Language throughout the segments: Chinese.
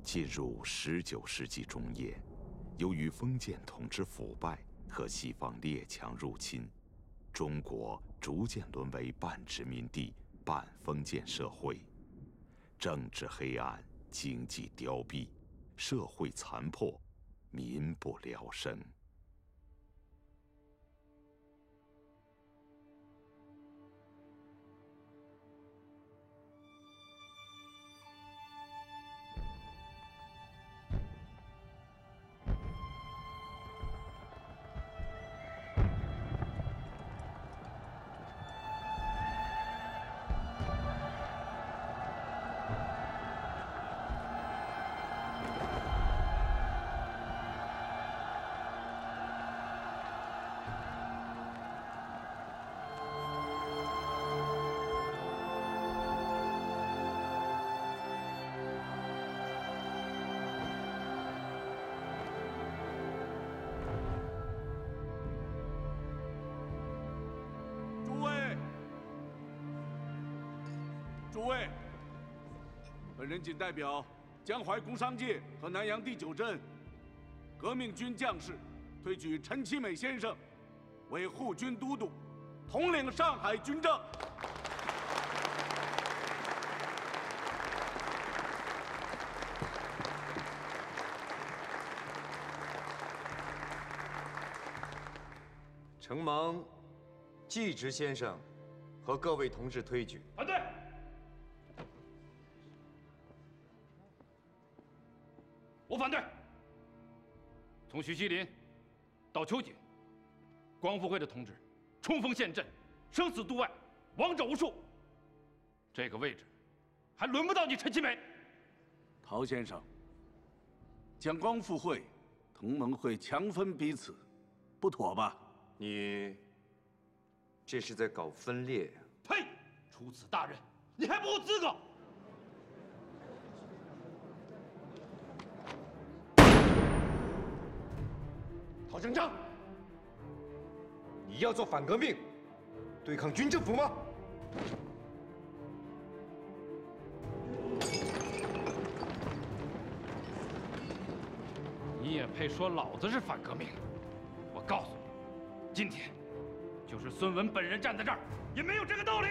进入19世纪中叶，由于封建统治腐败和西方列强入侵，中国逐渐沦为半殖民地半封建社会，政治黑暗，经济凋敝，社会残破，民不聊生。诸位，本人仅代表江淮工商界和南阳第9镇革命军将士，推举陈其美先生为护军都督，统领上海军政。承蒙季直先生和各位同志推举。反对。我反对。从徐锡林到秋瑾，光复会的同志冲锋陷阵，生死度外，亡者无数。这个位置还轮不到你陈其美。陶先生，将光复会、同盟会强分彼此，不妥吧？你这是在搞分裂呀！呸！出此大任，你还不够资格！陶成章，你要做反革命，对抗军政府吗？你也配说老子是反革命？我告诉你，今天就是孙文本人站在这儿，也没有这个道理。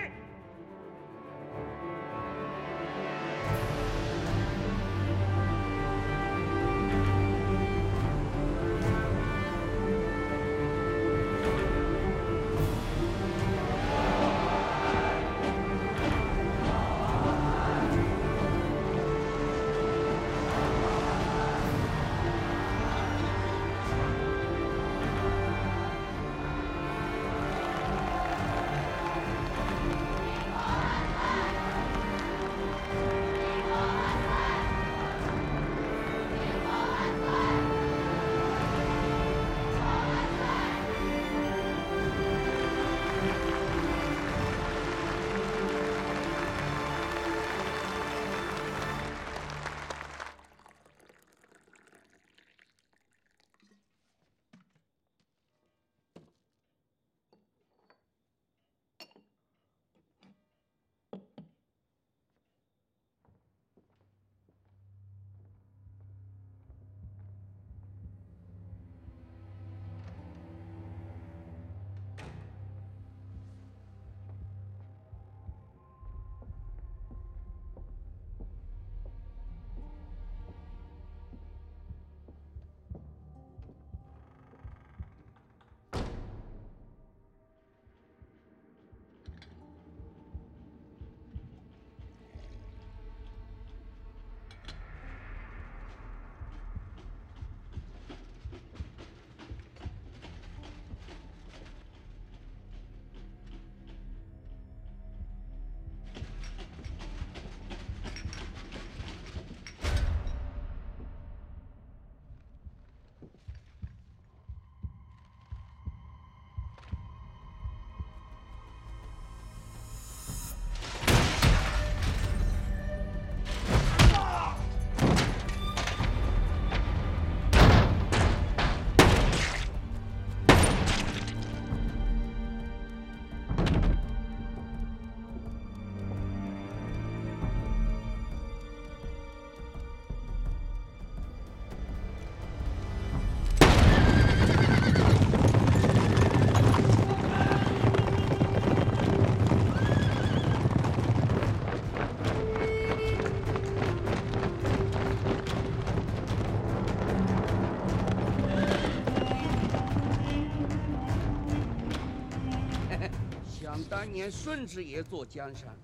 年顺治爷做江山，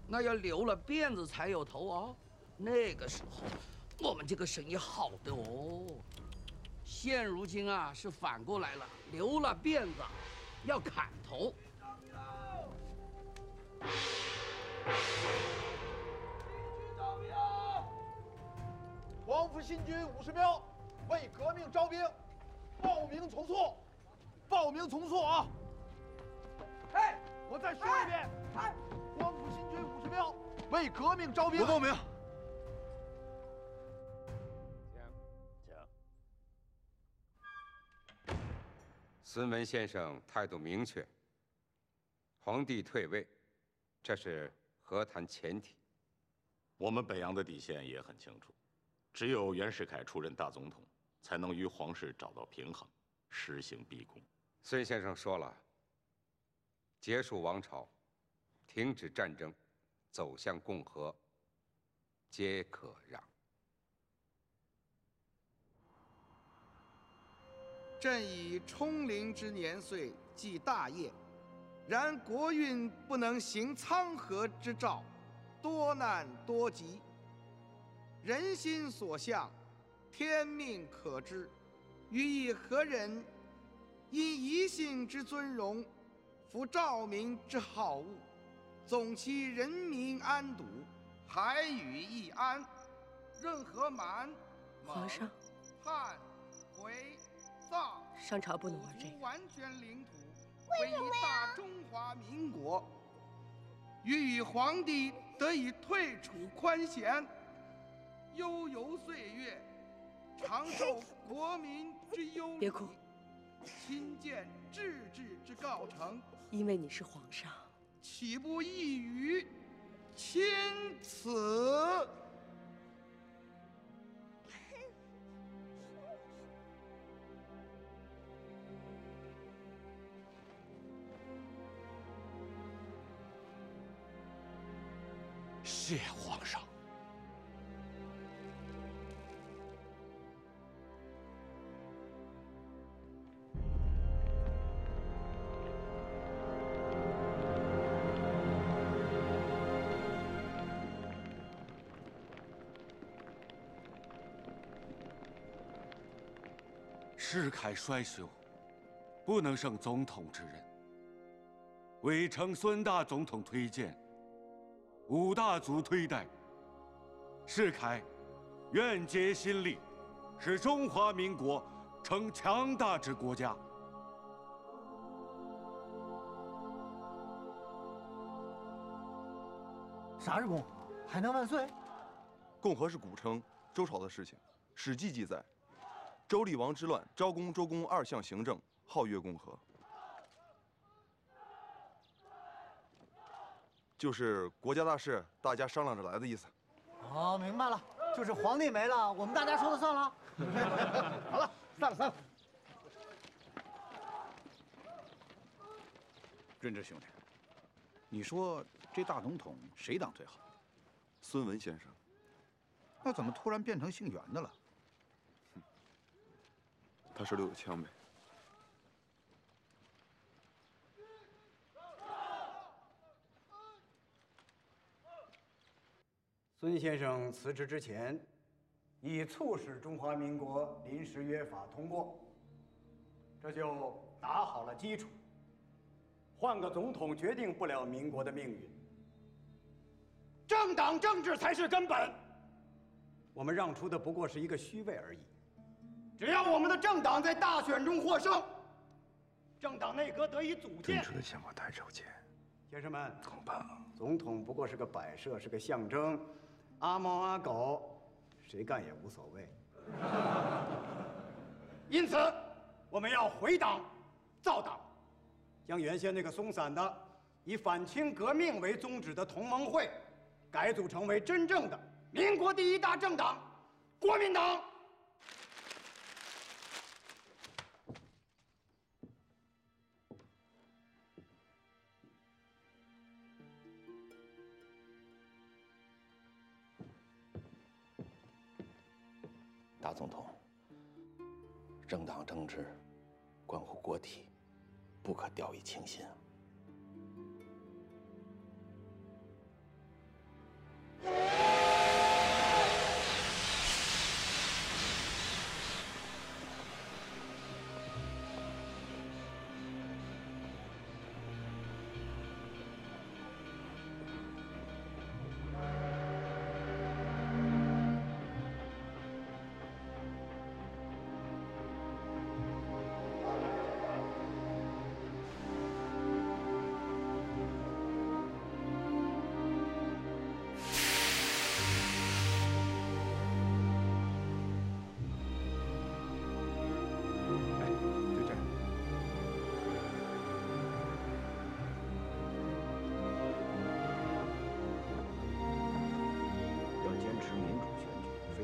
那要留了辫子才有头哦。那个时候，我们这个生意好的哦。现如今啊，是反过来了，留了辫子要砍头。黄埔新军50苗为革命招兵，报名从速，报名从速啊！哎，我再说一遍，黄埔新军50苗为革命招兵。我报名。孙文先生态度明确，皇帝退位，这是和谈前提。我们北洋的底线也很清楚，只有袁世凯出任大总统，才能与皇室找到平衡，实行逼宫。孙先生说了，结束王朝，停止战争，走向共和，皆可让。朕以冲龄之年岁继大业，然国运不能行苍河之兆，多难多疾。人心所向，天命可知，予以何人？因一姓之尊荣，服兆民之好恶，总其人民安堵，海宇易安。任何蛮、皇上、汉、回、藏，上朝不能玩这个。完全领土归于大中华民国，予以皇帝得以退处宽闲，悠游岁月，长受国民之忧礼。别哭，亲见治之告成，因为你是皇上，岂不异于钦此？谢皇上。世凯衰朽，不能胜总统之任，委承孙大总统推荐，五大族推戴。世凯愿竭心力，使中华民国成强大之国家。啥是共和？还能万岁？共和是古称周朝的事情，《史记》记载，周厉王之乱，昭公、周公二相行政，号曰共和，就是国家大事，大家商量着来的意思。哦，明白了，就是皇帝没了，我们大家说了算了。好了，散了。润之兄弟，你说这大总统谁当最好？孙文先生。那怎么突然变成姓袁的了？他手里有枪呗。孙先生辞职之前，已促使中华民国临时约法通过，这就打好了基础。换个总统决定不了民国的命运，政党政治才是根本。我们让出的不过是一个虚位而已。只要我们的政党在大选中获胜，政党内阁得以组建。真实的想法太超前，先生们，恐怕总统不过是个摆设，是个象征，阿猫阿狗，谁干也无所谓。因此，我们要回党、造党，将原先那个松散的、以反清革命为宗旨的同盟会，改组成为真正的民国第一大政党——国民党。大总统，政党政治关乎国体，不可掉以轻心啊。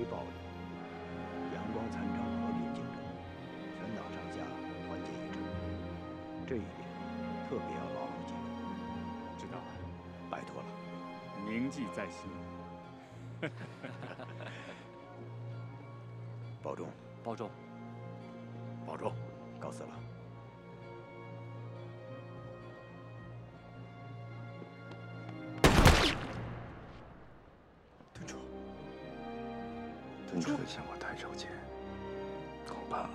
暴力，阳光残照，和平竞争，全党上下团结一致。这一点特别要牢牢记住。知道了，拜托了，铭记在心。保重，保重，保重，告辞了。敦初向我抬手间，恐怕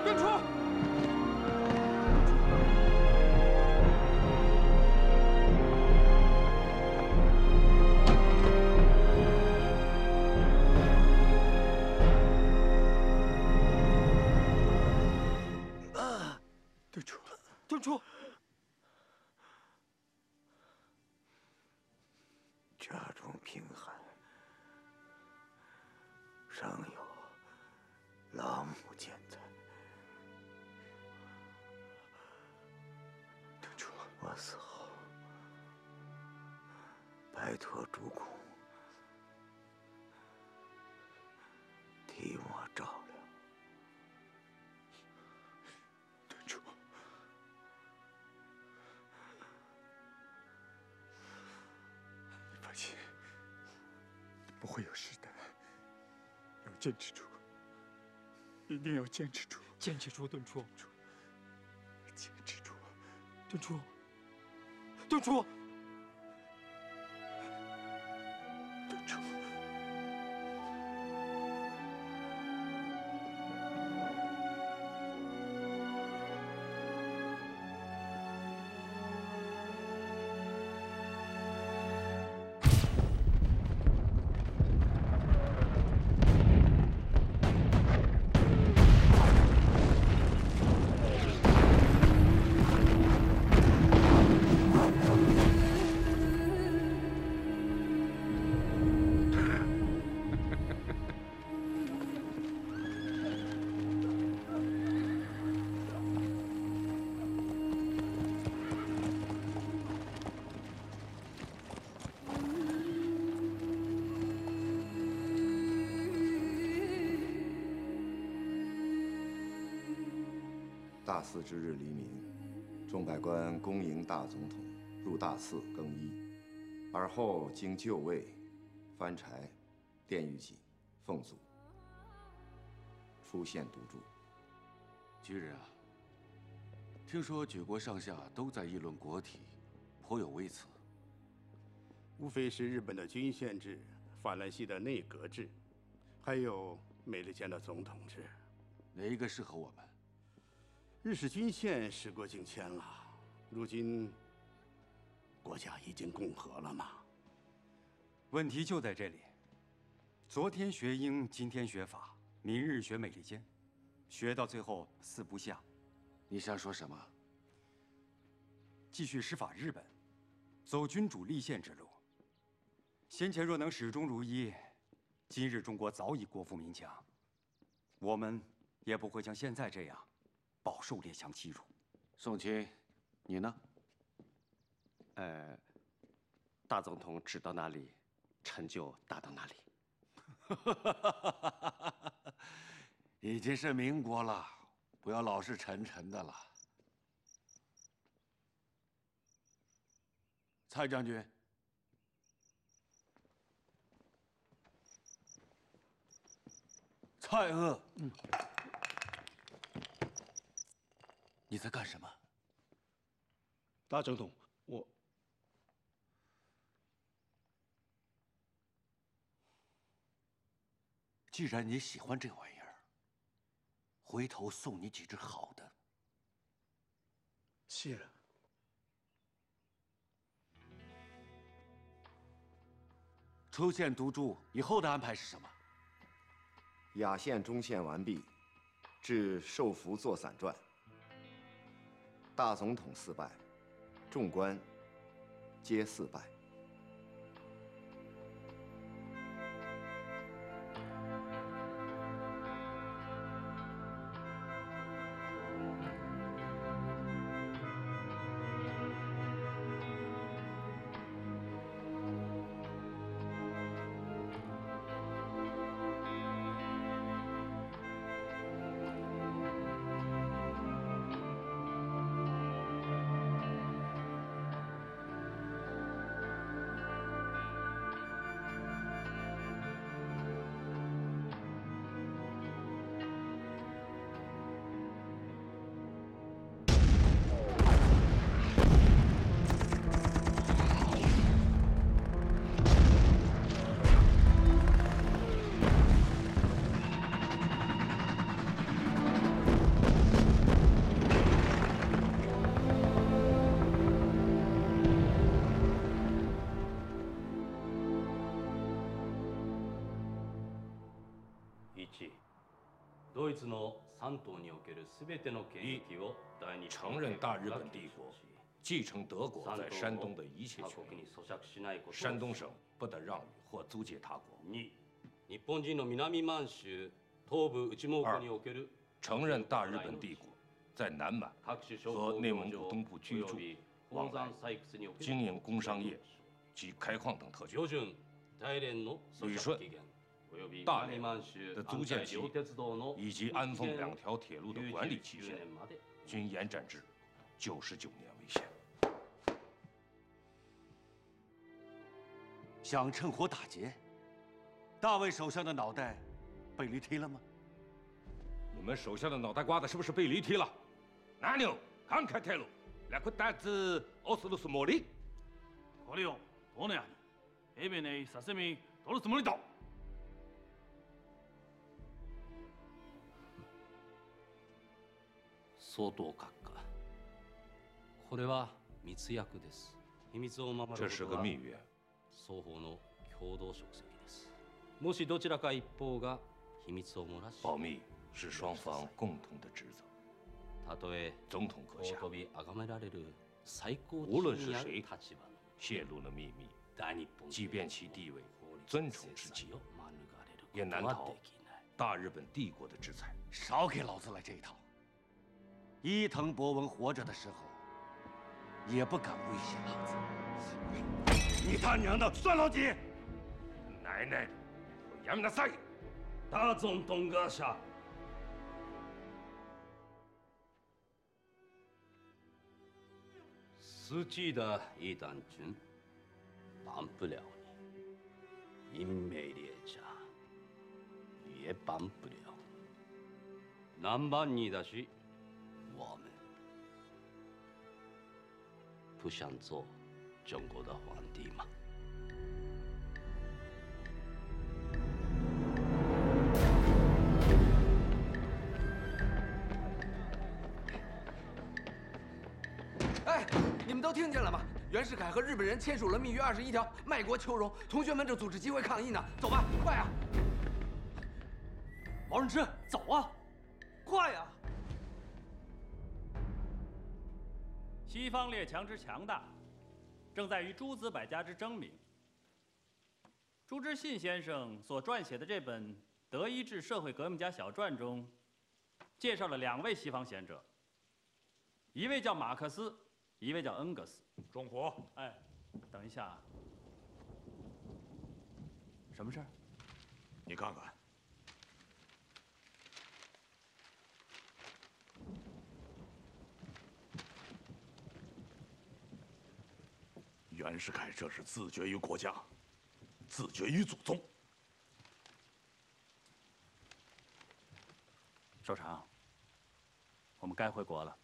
敦初。敦初，家中贫寒，尚有老母健在。敦初，我死后，拜托主公替我照料。敦初。放心，不会有事的。要坚持住，一定要坚持住，坚持住，敦初，坚持住，敦初，敦初，敦初。大祀之日黎明，众百官恭迎大总统入大寺更衣，而后经就位、翻柴、奠玉玺、奉祖，出献独柱。举人啊，听说举国上下都在议论国体，颇有微词。无非是日本的军宪制、法兰西的内阁制，还有美利坚的总统制，哪一个适合我们？日式军宪时过境迁了，如今国家已经共和了嘛。问题就在这里。昨天学英，今天学法，明日学美利坚，学到最后四不像。你想说什么？继续师法日本，走君主立宪之路。先前若能始终如一，今日中国早已国富民强，我们也不会像现在这样饱受列强欺辱。宋钦，你呢？大总统指到哪里，臣就打到哪里。已经是民国了，不要老是沉沉的了。蔡将军，蔡锷，你在干什么？大总统，我既然你喜欢这玩意儿，回头送你几只好的。谢了。出献独柱以后的安排是什么？雅献中献完毕，至受服作散传。大总统4拜，众官皆4拜。一、承认大日本帝国，继承德国在山东的一切权益，山东省不得让与或租借他国。二、承认大日本帝国在南满和内蒙古东部居住、往来、经营工商业及开矿等特权。旅顺、大连的租借期以及安丰2条铁路的管理期限，均延展至99年为限。想趁火打劫？大卫首相的脑袋被驴踢了吗？你们手下的脑袋瓜子是不是被驴踢了？哪牛慷慨退路，两颗蛋子奥斯鲁斯莫里。これをどのように平米内させみ取るつもりだ。相当閣下。これは密約です。秘密を守ることは双方の共同職責です。もしどちらか一方が秘密を漏らし，保密是双方共同的职责。たとえ总統閣下，尊び崇められる最高无论地位にある是谁立場の泄露了秘密，即便其地位尊崇至极，也难逃大日本帝国的制裁。少给老子来这一套！伊藤博文活着的时候，也不敢威胁老子。你他娘的算老几？奶奶的，やめなさい！大总统阁下。司机的一党军帮不了你，英美列家也帮不了。难帮你的是我们，不想做中国的皇帝吗？哎，你们都听见了吗？袁世凯和日本人签署了密约21条，卖国求荣。同学们正组织集会抗议呢，走吧，快啊！毛人之，走啊，快啊！西方列强之强大，正在于诸子百家之争鸣。朱之信先生所撰写的这本《德意志社会革命家小传》中，介绍了2位西方贤者，一位叫马克思，一位叫恩格斯。中火！哎，等一下，什么事儿？你看看。袁世凯这是自绝于国家，自绝于祖宗。首长，我们该回国了。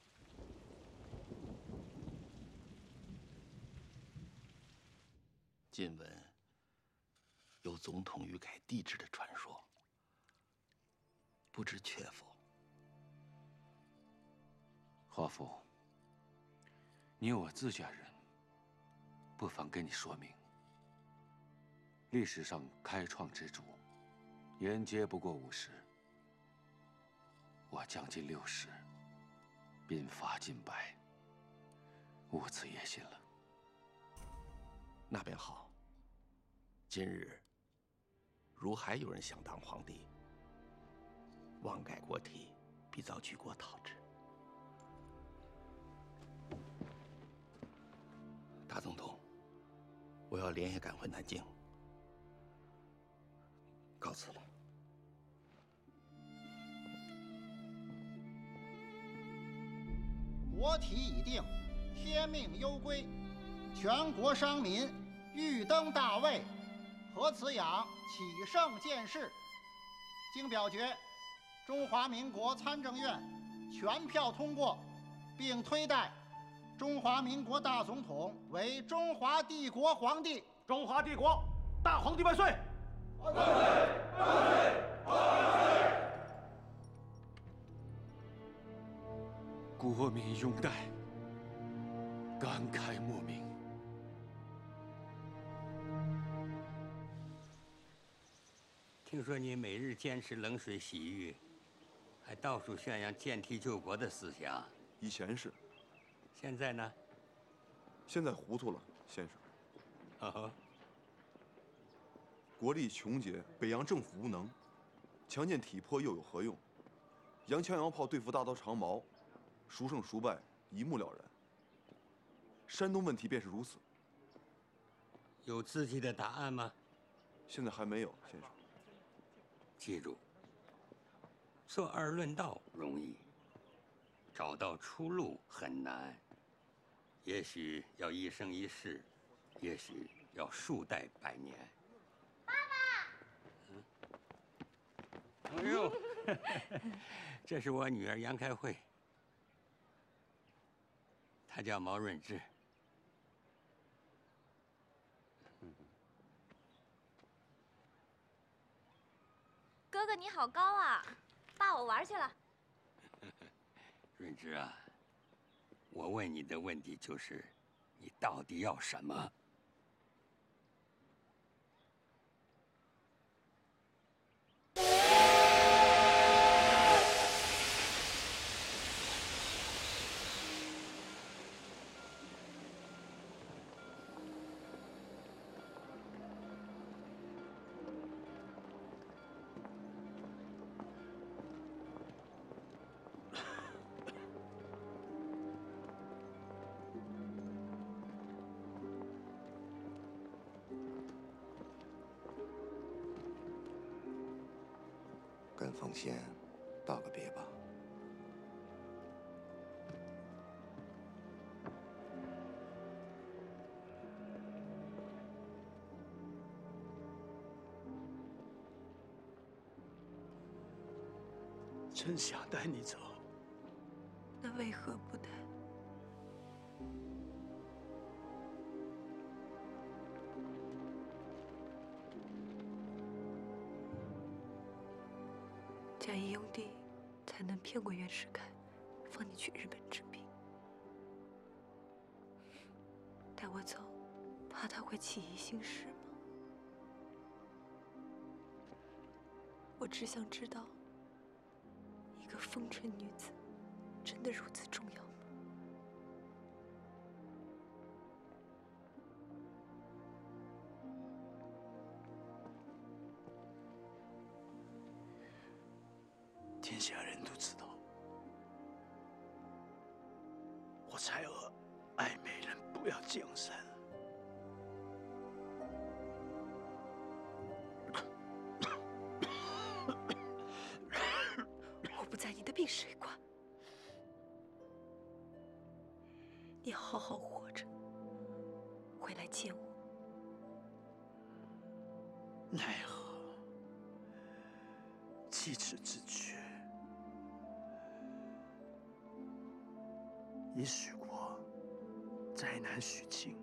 近闻有总统欲改帝制的传说，不知确否？华父，你我自家人，不妨跟你说明。历史上开创之主，沿皆不过50，我将近60，鬓发尽白，无此野心了。那便好。今日如还有人想当皇帝，妄改国体，必遭举国讨之。大总统，我要连夜赶回南京，告辞了。国体已定，天命攸归，全国商民欲登大位，何辞养启圣见识。经表决，中华民国参政院全票通过，并推戴中华民国大总统为中华帝国皇帝。中华帝国大皇帝万岁！万岁！万岁！万岁！国民拥戴，感慨莫名。听说你每日坚持冷水洗浴，还到处宣扬建梯救国的思想。以前是，现在呢？现在糊涂了，先生。哦。国力穷竭，北洋政府无能，强健体魄又有何用？洋枪洋炮对付大刀长矛，孰胜孰败一目了然。山东问题便是如此。有自己的答案吗？现在还没有，先生。记住，做二论道容易，找到出路很难。也许要一生一世，也许要数代百年。爸爸，哎呦，这是我女儿杨开慧，她叫毛润芝。哥哥你好高啊！爸，我玩去了。润芝啊，我问你的问题就是，你到底要什么？跟凤仙道个别吧。真想带你走，那为何不带？贾谊用地才能骗过袁世凯，放你去日本治病。带我走，怕他会起疑心事吗？我只想知道，一个风尘女子，真的如此重要吗？天下人都知道，我才儿爱美人不要江山。我不在你的病水馆，你好好活着，回来见我。奈何七尺之躯，已许过，再难许情。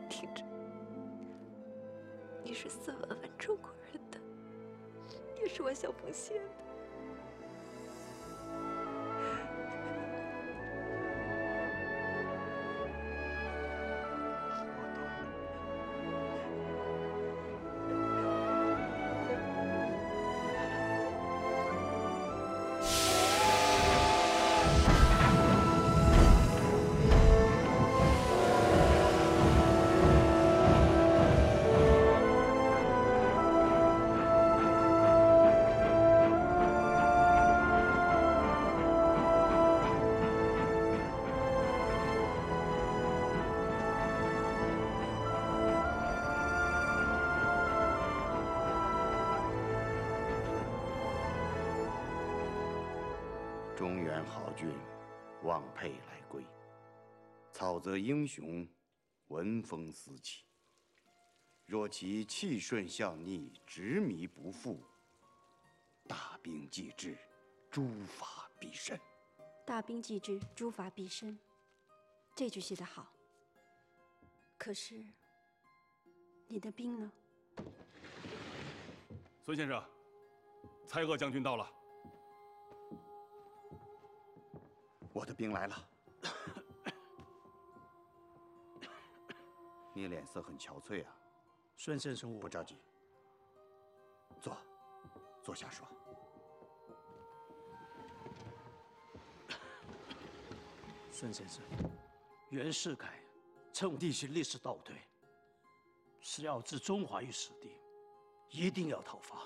听着，你是4万万中国人的，也是我小凤仙的。中原好俊，望佩来归。草泽英雄，闻风思起。若其气顺向逆，执迷不复，大兵既至，诸法必甚。大兵既至，诸法必甚。这句写得好。可是，你的兵呢？孙先生，蔡锷将军到了。我的兵来了。你脸色很憔悴啊。孙先生，不着急，坐下说。孙先生，袁世凯趁地形历史倒退，是要置中华于死地，一定要讨伐。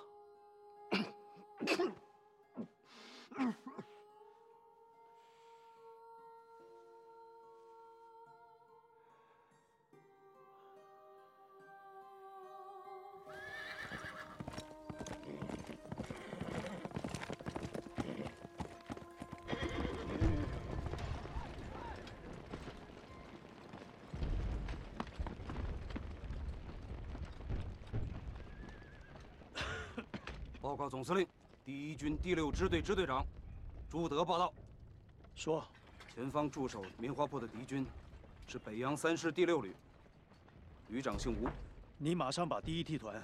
报告总司令，第1军第6支队支队长朱德报道，说，前方驻守棉花铺的敌军是北洋3师第6旅，旅长姓吴。你马上把第1梯团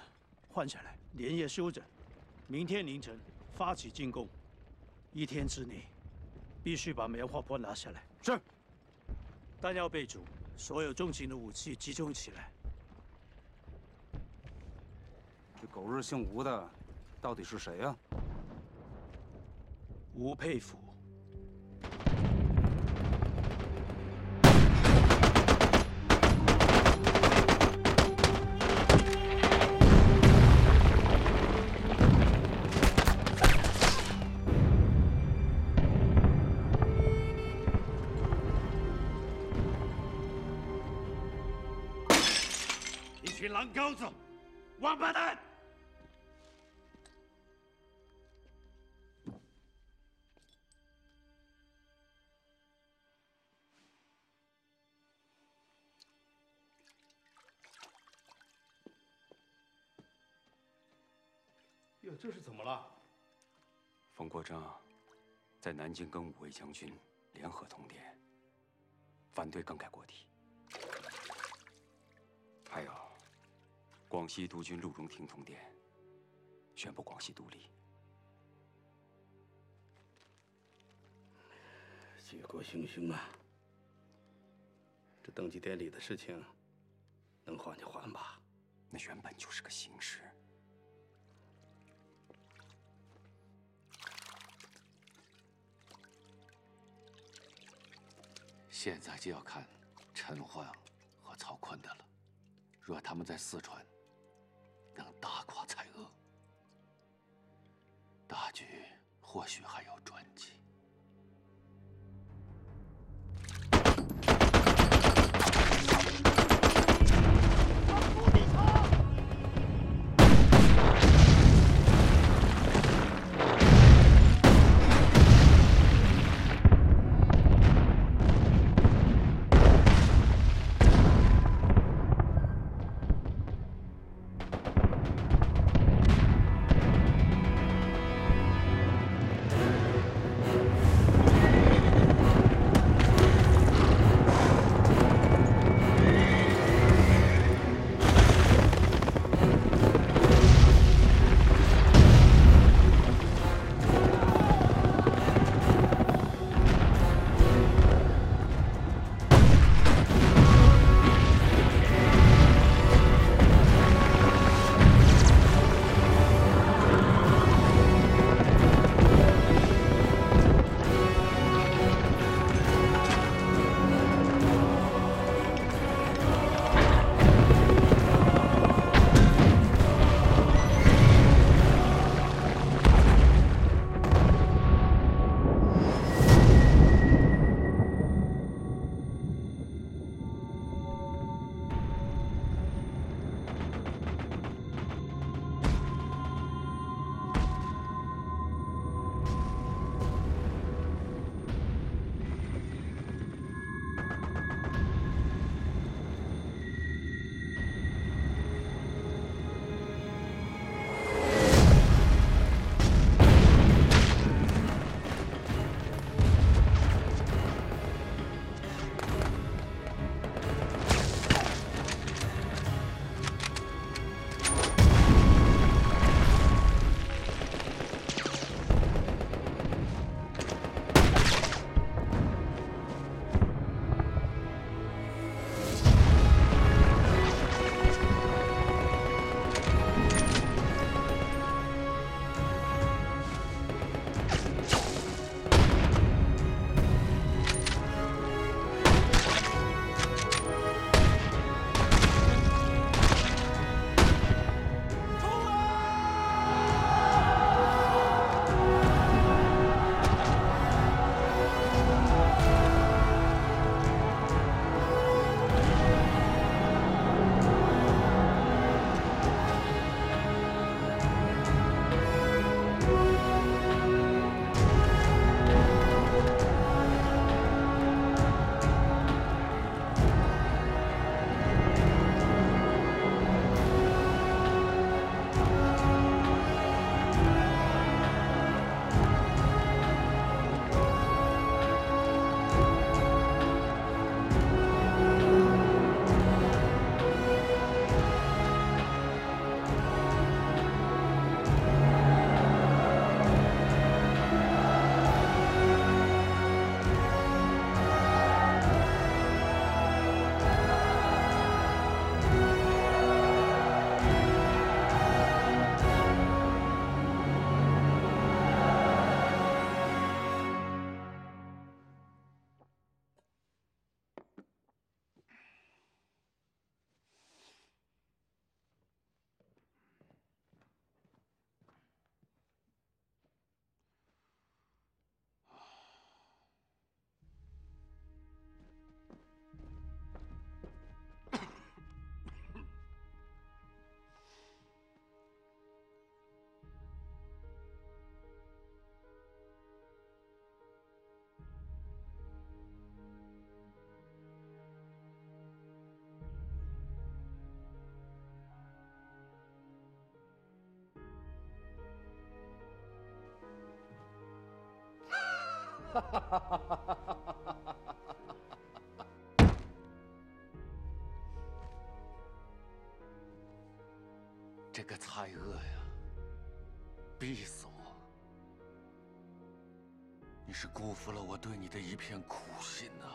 换下来，连夜休整，明天凌晨发起进攻，1天之内必须把棉花铺拿下来。是。弹药备足，所有重型的武器集中起来。这狗日姓吴的到底是谁呀？吴佩孚。一群狼羔子，王八蛋！哟，这是怎么了？冯国璋在南京跟5位将军联合通电，反对更改国体。还有，广西督军陆荣廷通电，宣布广西独立。举国汹汹啊！这登基典礼的事情，能缓就缓吧。那原本就是个形式。现在就要看陈焕和曹锟的了。若他们在四川能打垮蔡锷，大局或许还有转机。这个蔡锷呀，逼死我！你是辜负了我对你的一片苦心呐！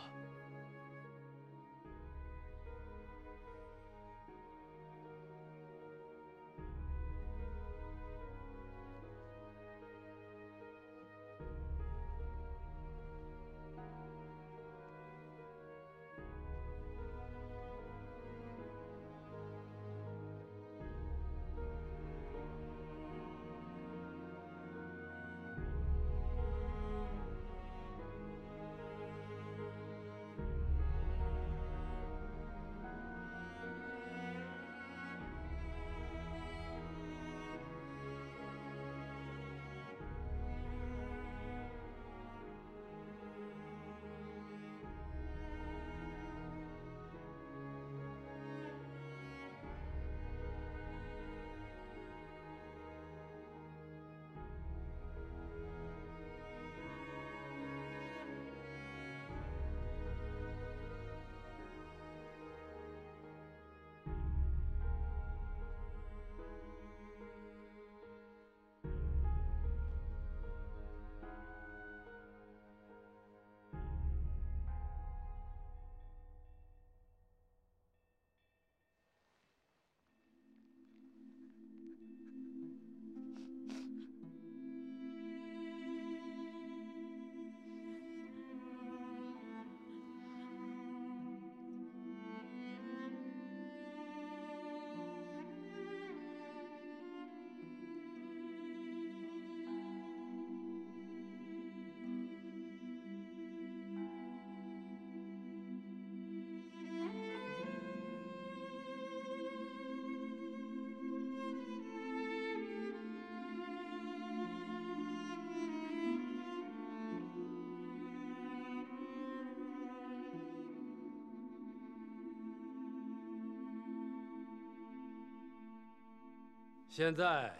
现在，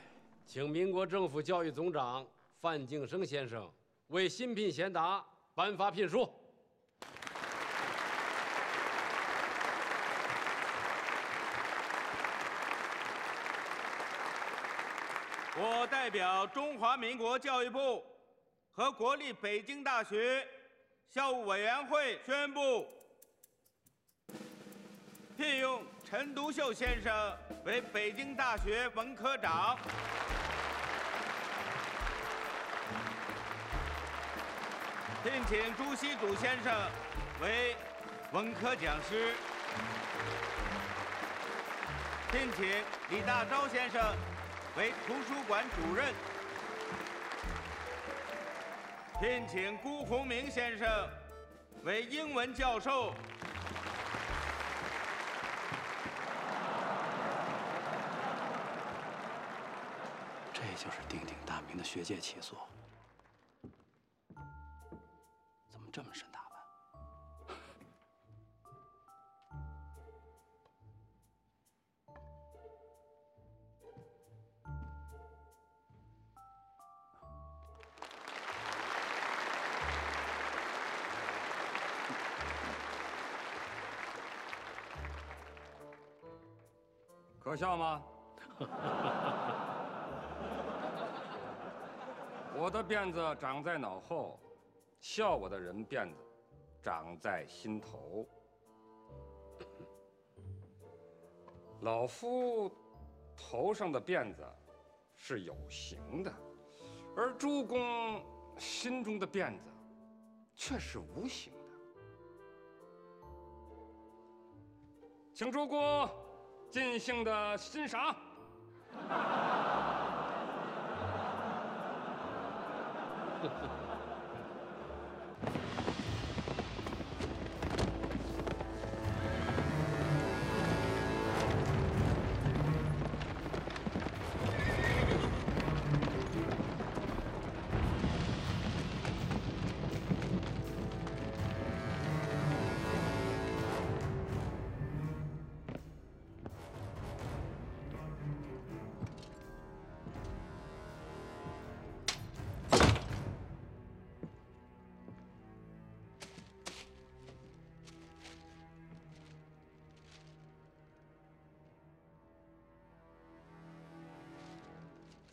请民国政府教育总长范敬生先生为新聘贤达颁发聘书。我代表中华民国教育部和国立北京大学校务委员会宣布，聘用陈独秀先生为北京大学文科长，聘请朱锡祖先生为文科讲师，聘请李大钊先生为图书馆主任，聘请辜鸿铭先生为英文教授。这就是鼎鼎大名的学界奇作，怎么这么深打扮？可笑吗？我的辫子长在脑后，笑我的人辫子长在心头。老夫头上的辫子是有形的，而诸公心中的辫子却是无形的。请诸公尽兴的欣赏。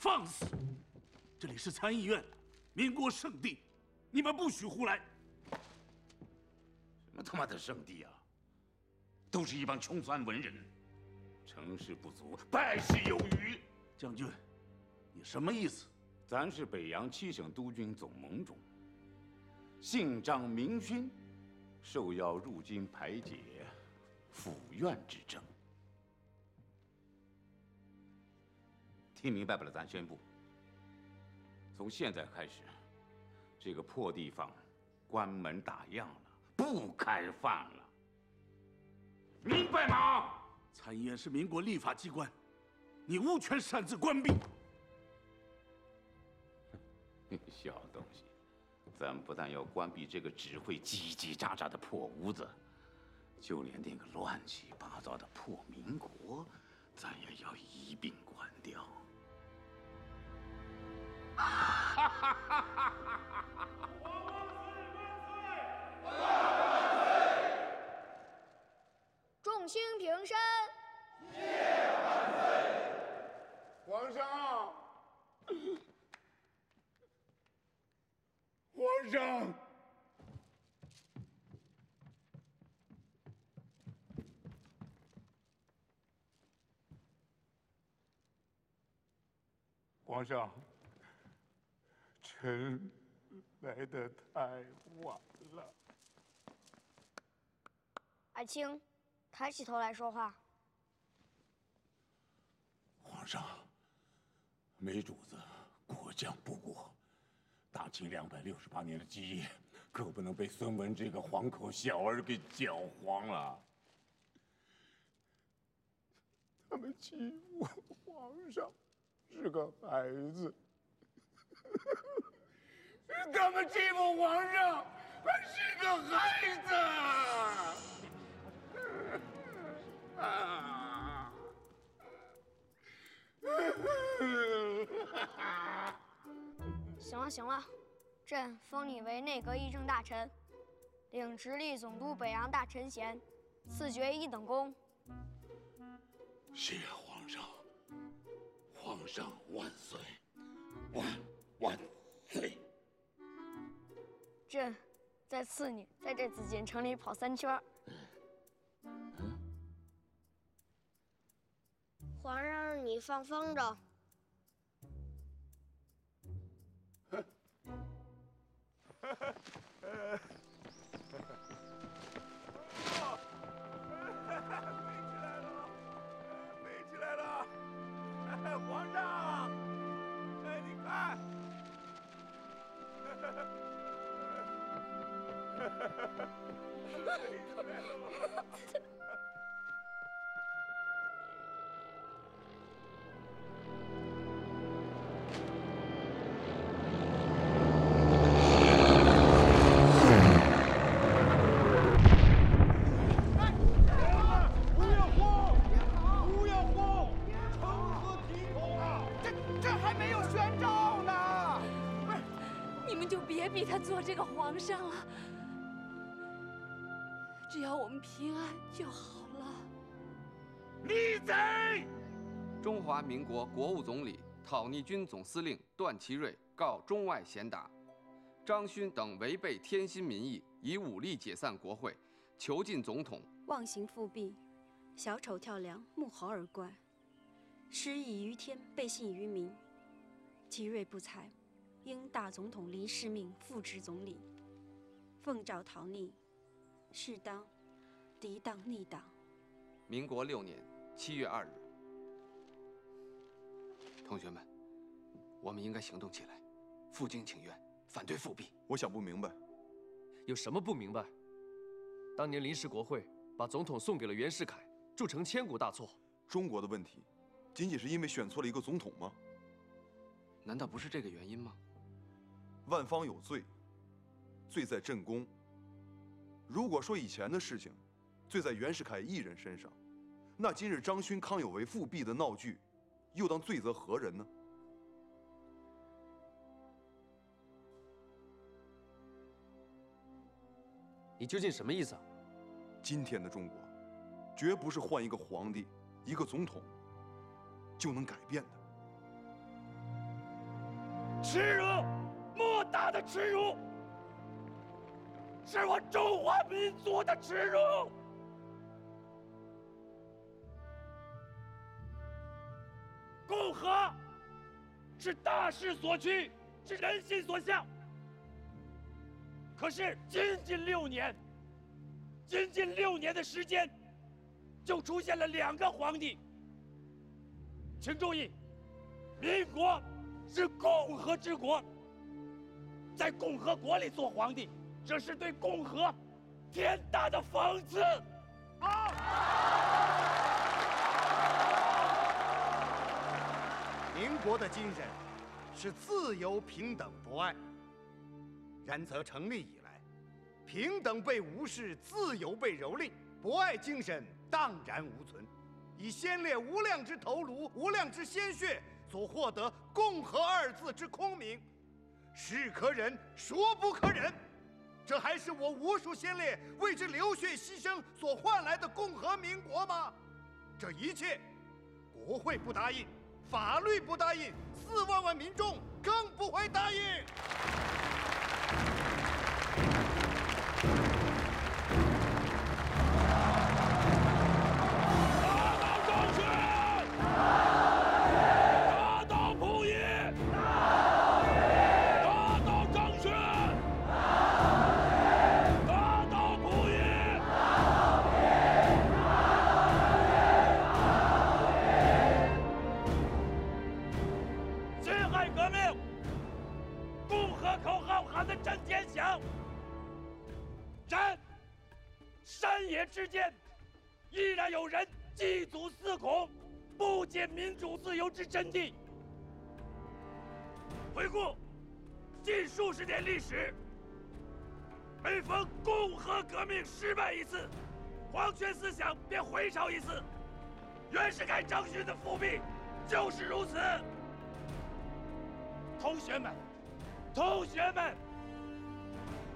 放肆！这里是参议院，民国圣地，你们不许胡来。什么他妈的圣地啊！都是一帮穷酸文人，成事不足，败事有余。将军，你什么意思？咱是北洋7省督军总盟主，姓张名勋，受邀入京排解府院之争。听明白不了？咱宣布，从现在开始，这个破地方关门打烊了，不开放了，明白吗？参议院是民国立法机关，你无权擅自关闭。小东西，咱不但要关闭这个只会叽叽喳喳的破屋子，就连那个乱七八糟的破民国，咱也要一并关掉。众星平身。皇上，皇上，皇上，臣来得太晚了。爱卿，抬起头来说话。皇上，梅主子过江不过，大清268年的基业，可不能被孙文这个黄口小儿给搅黄了。他们欺负皇上是个孩子，他们欺负皇上还是个孩子啊！行了行了，朕封你为内阁议政大臣，领直隶总督北洋大臣衔，赐爵1等功。谢皇上，皇上万岁，万岁！朕再赐你在这紫禁城里跑3圈。皇上让你放风筝。飞起来了！皇上，你看，飞起来了！逼他做这个皇上了，只要我们平安就好了。逆贼！中华民国国务总理、讨逆军总司令段祺瑞告中外贤达，张勋等违背天心民意，以武力解散国会，囚禁总统，妄行复辟，小丑跳梁，目豪而冠，失意于天，背信于民。祺瑞不才，应大总统离世命，复职总理。奉诏讨逆，适当涤荡逆党。民国6年7月2日，同学们，我们应该行动起来，负荆请愿，反对复辟。我想不明白，有什么不明白？当年临时国会把总统送给了袁世凯，铸成千古大错。中国的问题，仅仅是因为选错了一个总统吗？难道不是这个原因吗？万方有罪，罪在朕公。如果说以前的事情，罪在袁世凯一人身上，那今日张勋、康有为复辟的闹剧，又当罪责何人呢？你究竟什么意思啊？今天的中国，绝不是换一个皇帝、一个总统就能改变的。耻辱，莫大的耻辱，是我中华民族的耻辱。共和是大势所趋，是人心所向。可是仅仅6年的时间，就出现了2个皇帝。请注意，民国是共和之国，在共和国里做皇帝，这是对共和天大的讽刺。民国的精神是自由、平等、博爱。然则成立以来，平等被无视，自由被蹂躏，博爱精神荡然无存。以先烈无量之头颅、无量之鲜血所获得“共和”2字之空名，是可忍，孰不可忍？这还是我无数先烈为之流血牺牲所换来的共和民国吗？这一切，国会不答应，法律不答应，4万万民众更不会答应。之间，依然有人祭祖祀孔，不解民主自由之真谛。回顾近数十年历史，每逢共和革命失败一次，皇权思想便回潮一次。袁世凯、张勋的复辟就是如此。同学们，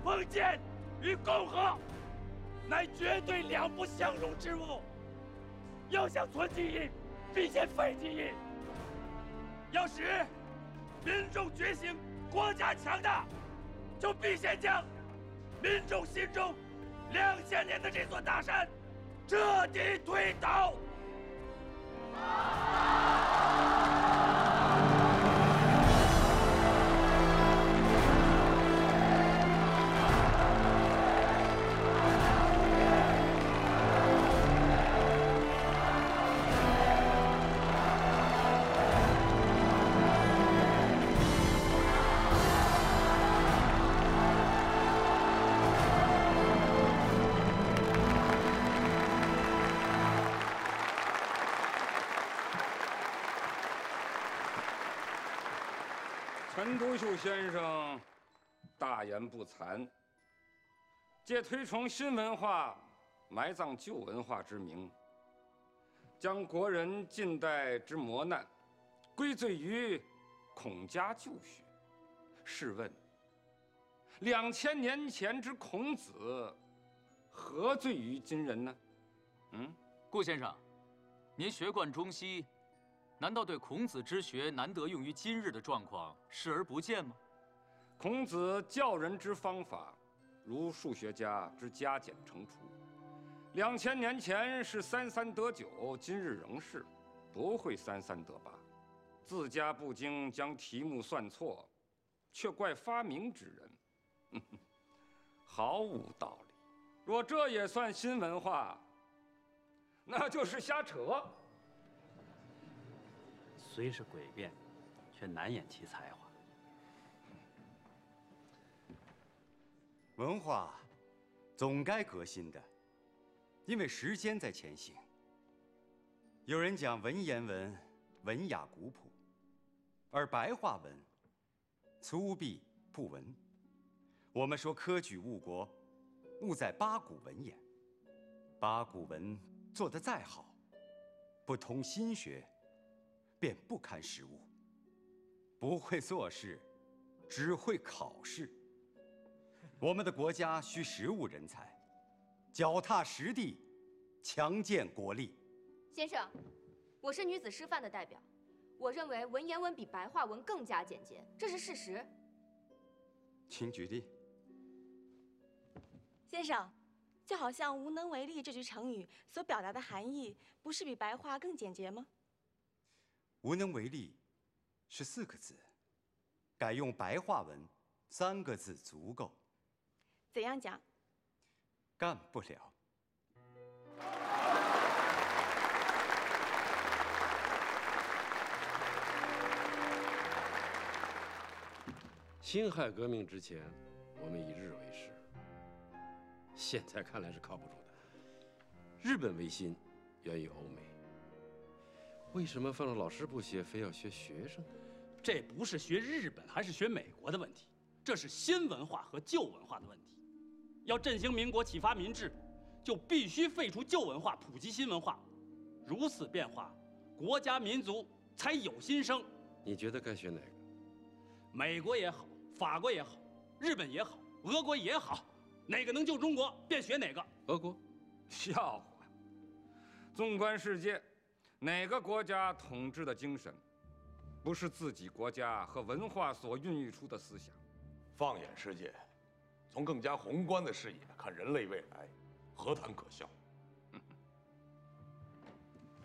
封建与共和乃绝对2不相容之物。要想存记忆，必先废记忆。要使民众觉醒，国家强大，就必先将民众心中2000年的这座大山彻底推倒。陈独秀先生大言不惭，借推崇新文化、埋葬旧文化之名，将国人近代之磨难归罪于孔家旧学。试问，2000年前之孔子，何罪于今人呢？顾先生，您学贯中西，难道对孔子之学难得用于今日的状况视而不见吗？孔子教人之方法，如数学家之加减乘除，2000年前是33得9，今日仍是，不会33得8。自家不精，将题目算错，却怪发明之人，毫无道理。若这也算新文化，那就是瞎扯。虽是诡辩，却难掩其才华。文化总该革新的，因为时间在前行。有人讲文言文文雅古朴，而白话文粗鄙不文。我们说科举误国，误在八股文言。八股文做得再好，不通心学，便不堪实务。不会做事，只会考试。我们的国家需实务人才，脚踏实地，强健国力。先生，我是女子师范的代表，我认为文言文比白话文更加简洁，这是事实。请举例。先生，就好像无能为力这句成语所表达的含义，不是比白话更简洁吗？无能为力是4个字，改用白话文3个字足够。怎样讲？干不了。辛亥革命之前，我们以日为师，现在看来是靠不住的。日本维新源于欧美，为什么放着老师不学，非要学学生？这不是学日本还是学美国的问题，这是新文化和旧文化的问题。要振兴民国、启发民智，就必须废除旧文化，普及新文化。如此变化，国家民族才有新生。你觉得该学哪个？美国也好，法国也好，日本也好，俄国也好，哪个能救中国，便学哪个。俄国？笑话！纵观世界，哪个国家统治的精神，不是自己国家和文化所孕育出的思想？放眼世界，从更加宏观的视野看人类未来，何谈可笑？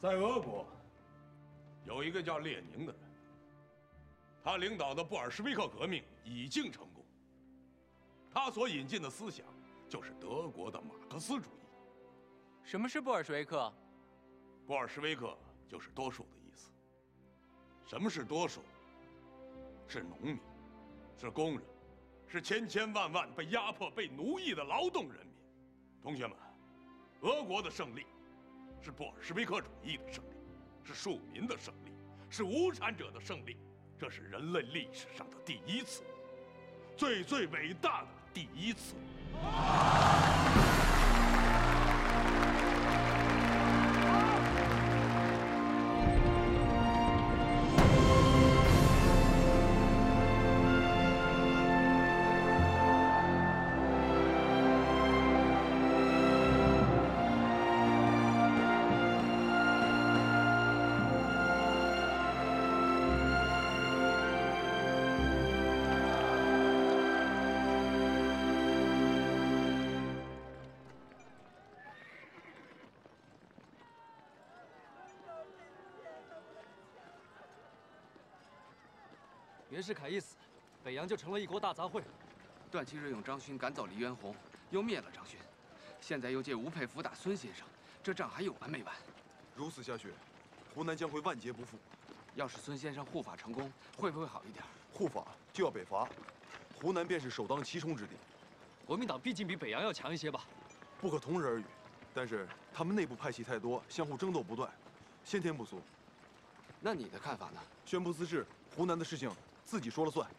在俄国，有一个叫列宁的人，他领导的布尔什维克革命已经成功。他所引进的思想就是德国的马克思主义。什么是布尔什维克？布尔什维克就是多数的意思。什么是多数？是农民，是工人，是千千万万被压迫、被奴役的劳动人民。同学们，俄国的胜利是布尔什维克主义的胜利，是庶民的胜利，是无产者的胜利。这是人类历史上的第一次，最伟大的第一次。袁世凯一死，北洋就成了一国大杂烩。段祺瑞用张勋赶走黎元洪，又灭了张勋，现在又借吴佩孚打孙先生，这仗还有完没完？如此下去，湖南将会万劫不复。要是孙先生护法成功，会不会好一点？护法就要北伐，湖南便是首当其冲之地。国民党毕竟比北洋要强一些吧？不可同日而语。但是他们内部派系太多，相互争斗不断，先天不俗。那你的看法呢？宣布自治，湖南的事情自己说了算。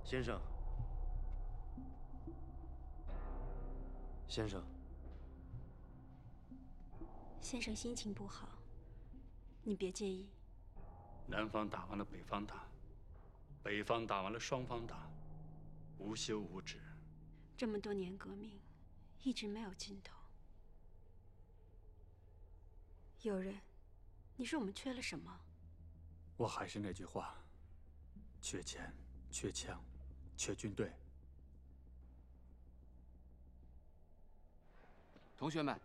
先生，先生，先生心情不好，你别介意。南方打完了北方打，北方打完了双方打，无休无止。这么多年革命，一直没有尽头。有人，你说我们缺了什么？我还是那句话，缺钱，缺枪，缺军队。同学们，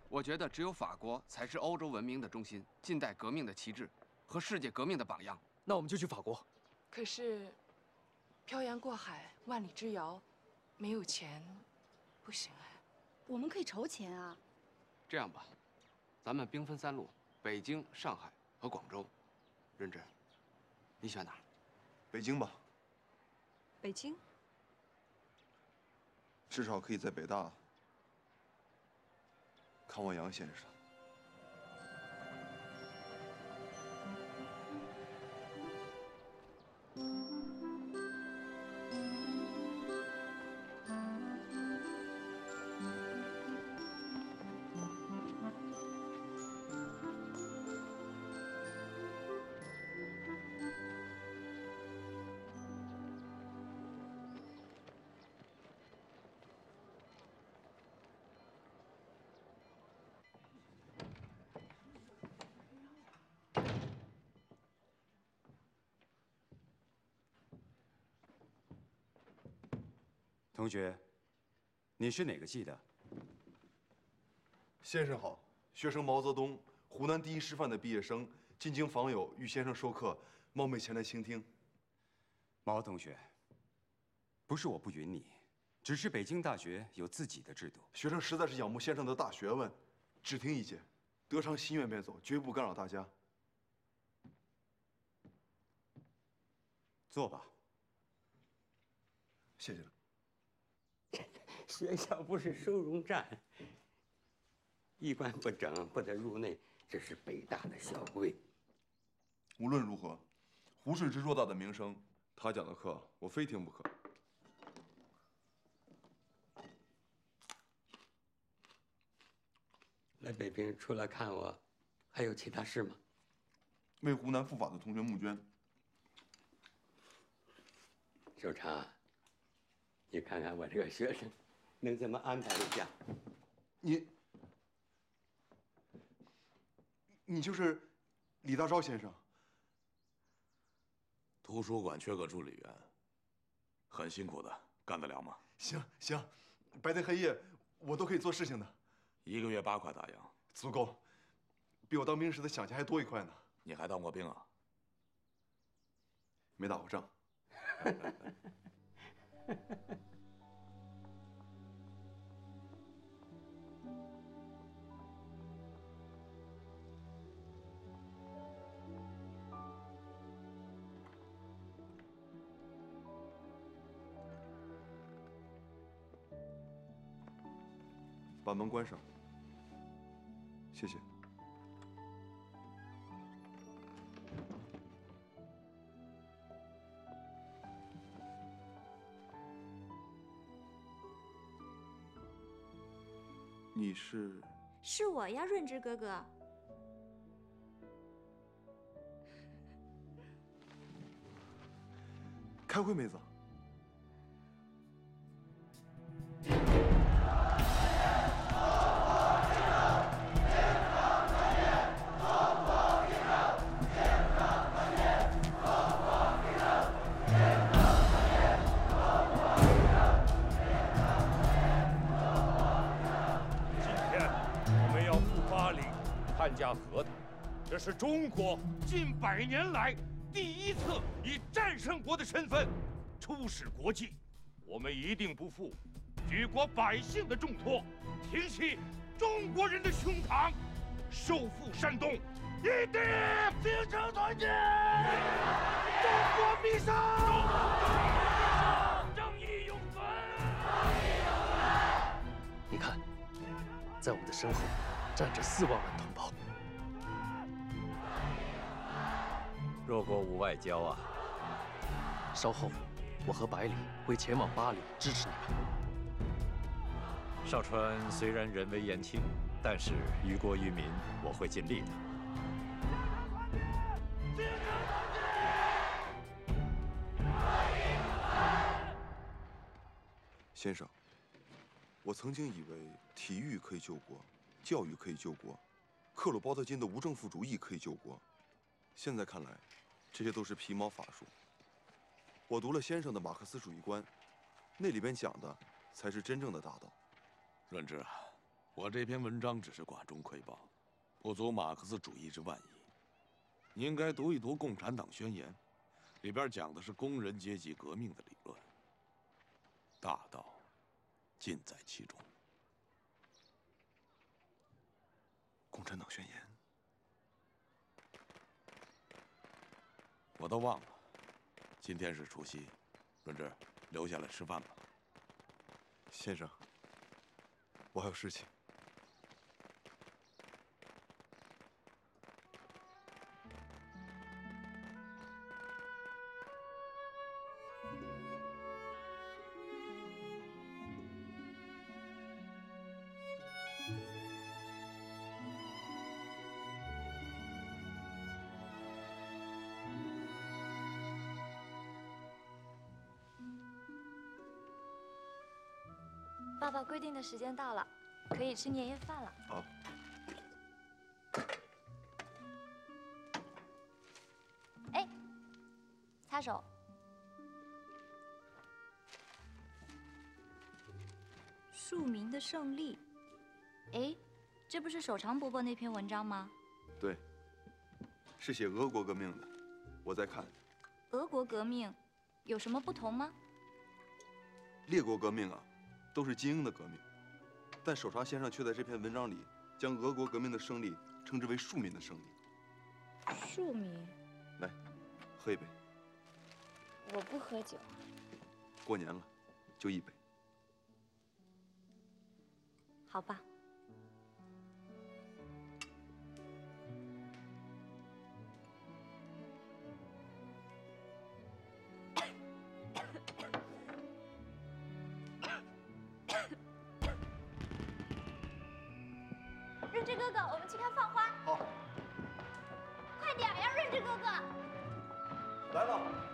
我觉得只有法国才是欧洲文明的中心，近代革命的旗帜和世界革命的榜样。那我们就去法国。可是，漂洋过海，万里之遥，没有钱，不行哎。我们可以筹钱啊。这样吧，咱们兵分3路：北京、上海和广州。任之，你选哪儿？北京吧。北京。至少可以在北大看望杨先生。同学，你是哪个系的？先生好，学生毛泽东，湖南第一师范的毕业生，进京访友，遇先生授课，冒昧前来倾听。毛同学，不是我不允你，只是北京大学有自己的制度。学生实在是仰慕先生的大学问，只听意见，得偿心愿便走，绝不干扰大家。坐吧。谢谢了。学校不是收容站，衣冠不整不得入内，这是北大的校规。无论如何，胡适之偌大的名声，他讲的课我非听不可。来北平除了看我，还有其他事吗？为湖南赴法的同学募捐。首长，你看看我这个学生，能怎么安排一下？你就是李大钊先生。图书馆缺个助理员，很辛苦的，干得了吗？行，白天黑夜我都可以做事情的。1个月8块大洋，足够，比我当兵时的饷钱还多1块呢。你还当过兵啊？没打过仗。把门关上，谢谢。你是？是我呀，润之哥哥。开会，妹子。参加和谈，这是中国近100年来第一次以战胜国的身份出使国际。我们一定不负举国百姓的重托，挺起中国人的胸膛，收复山东，一定精诚团结，中国必胜，正义永存。你看，在我们的身后站着4万万同胞。弱国无外交啊！稍后，我和百里会前往巴黎支持你们。邵川虽然人微言轻，但是于国于民，我会尽力的。先生，我曾经以为体育可以救国，教育可以救国，克鲁鲍特金的无政府主义可以救国。现在看来，这些都是皮毛法术。我读了先生的马克思主义观，那里边讲的才是真正的大道。润之啊，我这篇文章只是寡中窥豹，不足马克思主义之万一。你应该读一读《共产党宣言》，里边讲的是工人阶级革命的理论。大道尽在其中。共产党宣言，我都忘了。今天是除夕，润之，留下来吃饭吧。先生，我还有事情。爸爸规定的时间到了，可以吃年夜饭了。好。哎，擦手。庶民的胜利。哎，这不是守常伯伯那篇文章吗？对，是写俄国革命的，我在看。俄国革命有什么不同吗？列国革命啊，都是精英的革命，但守察先生却在这篇文章里将俄国革命的胜利称之为庶民的胜利。庶民，来，喝一杯。我不喝酒。过年了，就一杯。好吧。润之哥哥，我们去看放花。好。快点呀，润之哥哥。来了。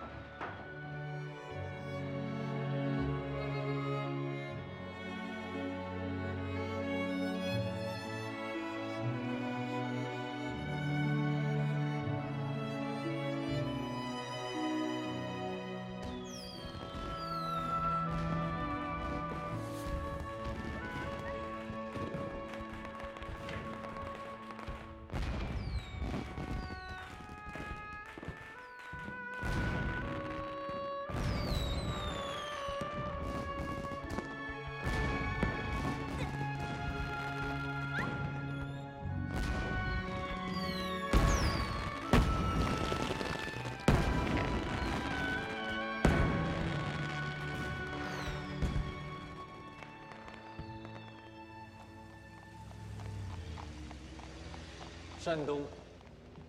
山东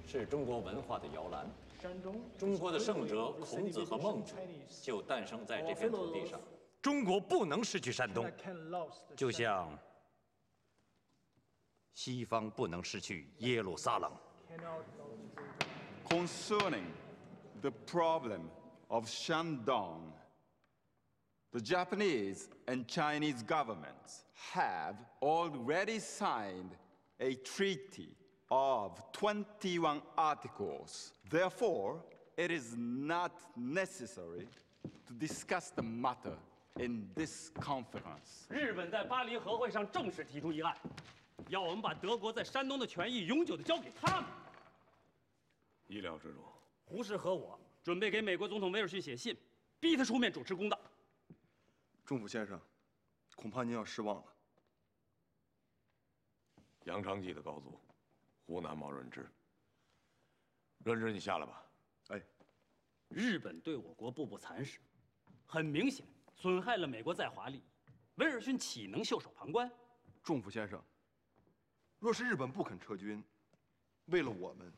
是中国文化的摇篮，中国的圣哲孔子和孟子就诞生在这片土地上。中国不能失去山东，就像西方不能失去耶路撒冷。Concerning the problem of Shandong, the Japanese and Chinese governments have already signed a treaty of 21 articles. Therefore, it is not necessary to discuss the matter in this conference. 日本在巴黎和会上正式提出议案，要我们把德国在山东的权益永久地交给他们。意料之中。胡适和我准备给美国总统威尔逊写信，逼他出面主持公道。仲甫先生，恐怕您要失望了。杨长记的高祖，湖南毛润之。润之，你下来吧。哎，日本对我国步步蚕食，很明显损害了美国在华利益。威尔逊岂能袖手旁观？仲甫先生，若是日本不肯撤军，为了我们，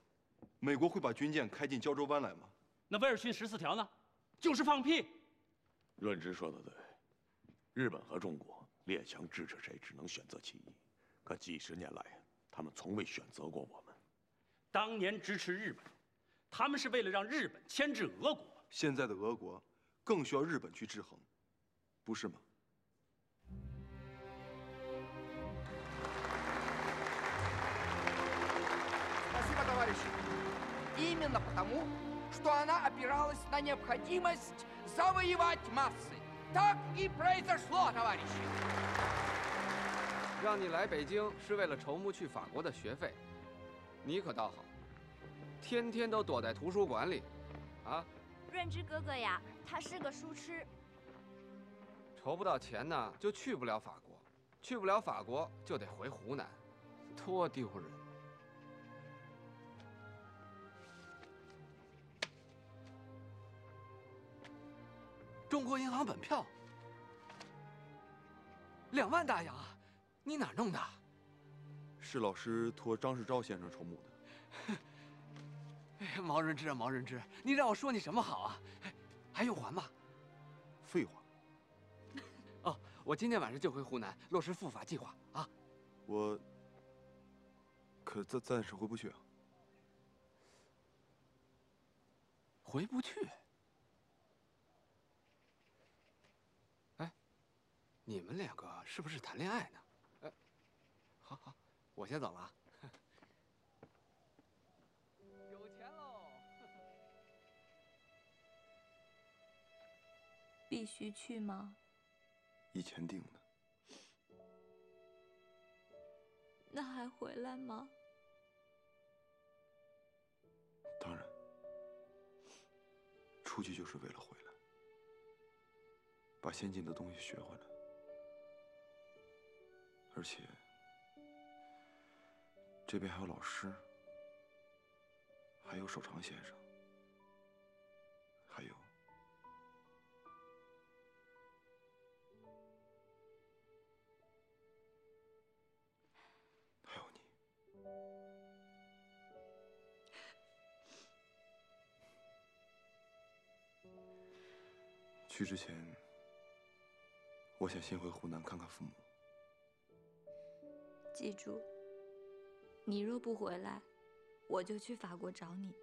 美国会把军舰开进胶州湾来吗？那威尔逊14条呢？就是放屁。润之说的对，日本和中国列强支持谁，只能选择其一。可几十年来，他们从未选择过我们。当年支持日本，他们是为了让日本牵制俄国。现在的俄国更需要日本去制衡，不是吗？ Спасибо, товарищи. Именно потому, что она опиралась на необходимость завоевать массы. Так и произошло, товарищи. 让你来北京是为了筹募去法国的学费，你可倒好，天天都躲在图书馆里，啊？润之哥哥呀，他是个书痴。筹不到钱呢，就去不了法国，去不了法国就得回湖南，多丢人！ 中国银行本票，2万大洋啊！你哪儿弄的？是老师托张世钊先生筹募的。哎呀，毛润之啊，毛润之，你让我说你什么好啊？还用还吗？废话。哦，我今天晚上就回湖南落实赴法计划啊。我可暂时回不去啊。回不去？ 你们2个是不是谈恋爱呢？好好，我先走了啊。有钱喽！必须去吗？以前定的。那还回来吗？当然，出去就是为了回来，把先进的东西学回来，而且这边还有老师，还有守常先生，还有你。去之前，我想先回湖南看看父母。记住，你若不回来，我就去法国找你。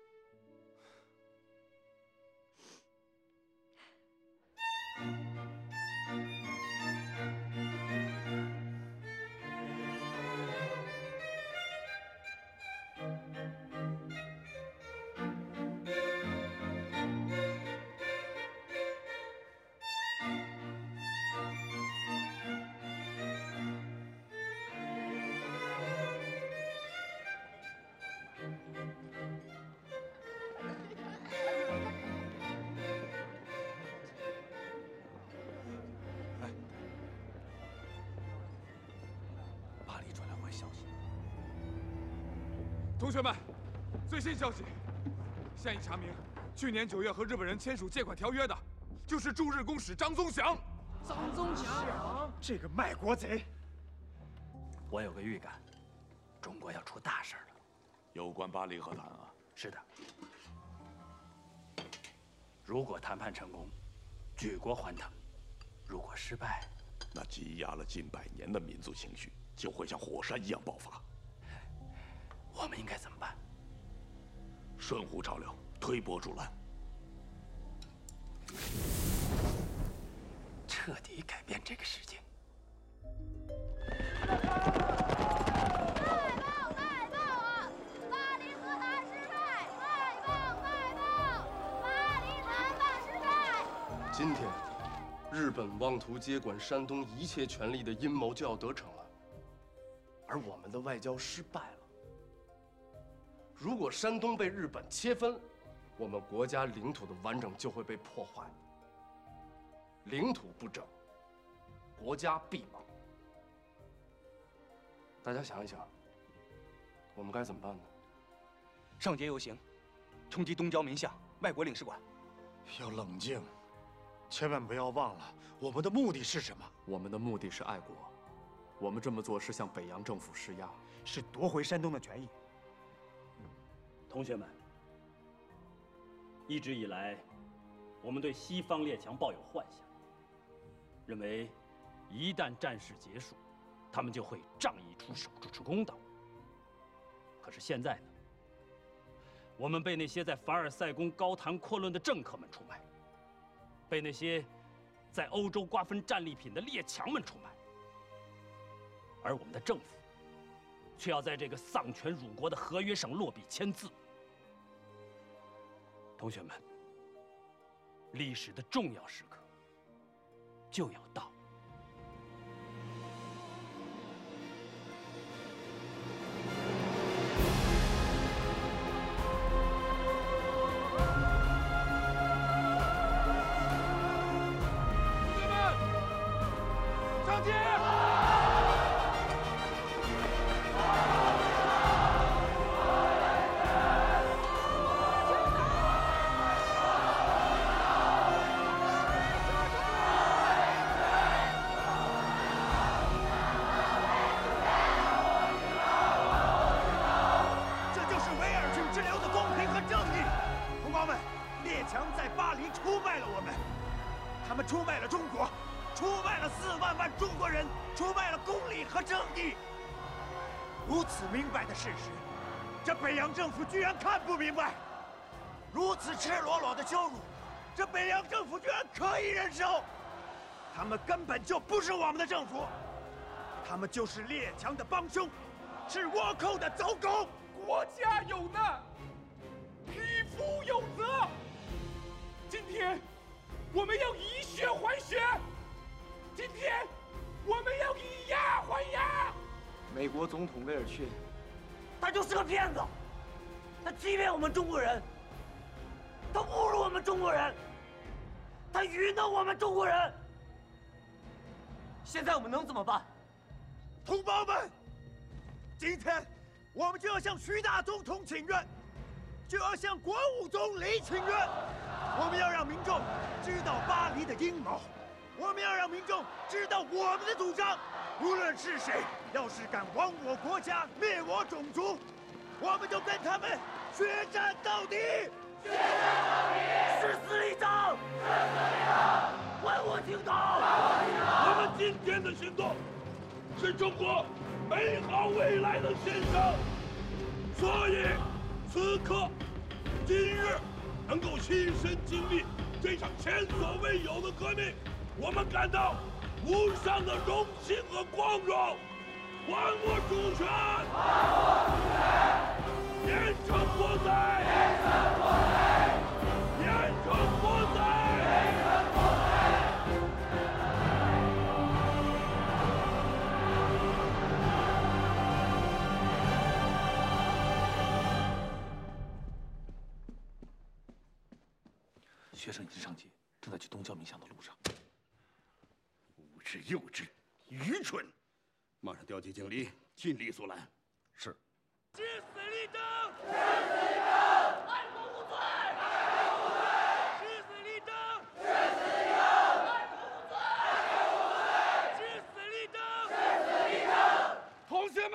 同学们，最新消息，现已查明，去年9月和日本人签署借款条约的，就是驻日公使张宗祥。张宗祥，这个卖国贼！我有个预感，中国要出大事了。有关巴黎和谈啊？是的。如果谈判成功，举国欢腾；如果失败，那积压了近100年的民族情绪就会像火山一样爆发。我们应该怎么办？顺湖潮流，推波助澜，彻底改变这个世界。今天，日本妄图接管山东一切权力的阴谋就要得逞了，而我们的外交失败了。如果山东被日本切分，我们国家领土的完整就会被破坏。领土不整，国家必亡。大家想一想，我们该怎么办呢？上街游行，冲击东交民巷、外国领事馆。要冷静，千万不要忘了我们的目的是什么。我们的目的是爱国，我们这么做是向北洋政府施压，是夺回山东的权益。同学们，一直以来，我们对西方列强抱有幻想，认为一旦战事结束，他们就会仗义出手，主持公道。可是现在呢，我们被那些在凡尔赛宫高谈阔论的政客们出卖，被那些在欧洲瓜分战利品的列强们出卖，而我们的政府却要在这个丧权辱国的合约上落笔签字。同学们，历史的重要时刻就要到。同学们，上街！他们出卖了中国，出卖了4万万中国人，出卖了公理和正义。如此明白的事实，这北洋政府居然看不明白；如此赤裸裸的羞辱，这北洋政府居然可以忍受。他们根本就不是我们的政府，他们就是列强的帮凶，是倭寇的走狗。国家有难，匹夫有责。今天，我们要以血还血。今天，我们要以牙还牙。没美国总统威尔逊，他就是个骗子，他欺骗我们中国人，他侮辱我们中国人，他愚弄我们中国人。现在我们能怎么办？同胞们，今天我们就要向徐大总统请愿，就要向国务总理请愿。我们要让民众知道巴黎的阴谋，我们要让民众知道我们的主张。无论是谁，要是敢亡我国家、灭我种族，我们就跟他们决战到底！决战到底！誓死立正！誓死立正！还我青岛！我们今天的行动是中国美好未来的献上，所以此刻今日能够亲身经历这场前所未有的革命，我们感到无上的荣幸和光荣。还我主权！还我主权！严惩国贼！严惩国贼！严惩国贼！严惩国贼！学生已经上街，正在去东郊冥想的路上。无知、幼稚、愚蠢！马上调集警力，尽力阻拦。是。誓死立正！誓死立正！爱国无罪！爱国无罪！誓死立正！誓死立正！爱国无罪！爱国无罪！誓死立正！誓死立正！同学们，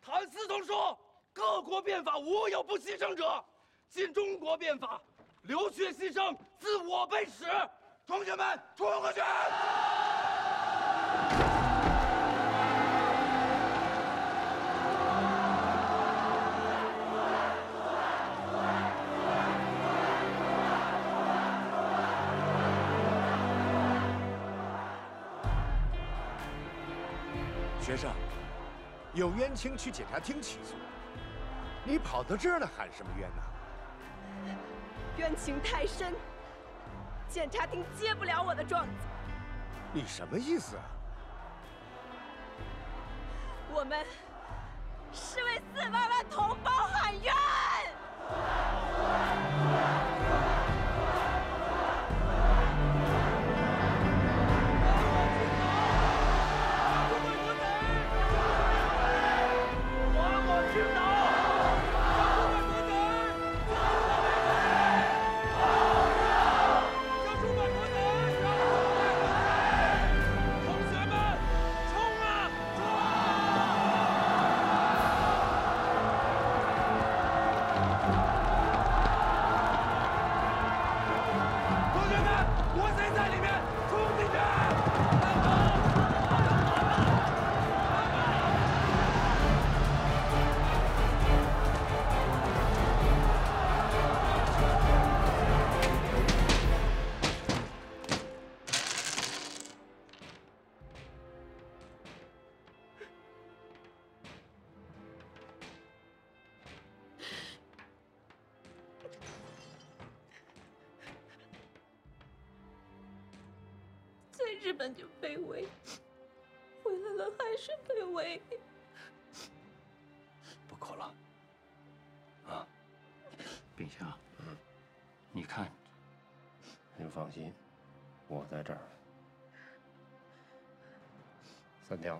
谭嗣同说，各国变法无有不牺牲者，新中国变法，流血牺牲，自我辈始。同学们，冲过去！学生，有冤情去检察厅起诉，你跑到这儿来喊什么冤呢？冤情太深，检察厅接不了我的状子。你什么意思啊？我们是为4万万同胞喊冤。在日本就卑微，回来了还是卑微。不哭了，啊，陛下，你看，您放心，我在这儿。3条。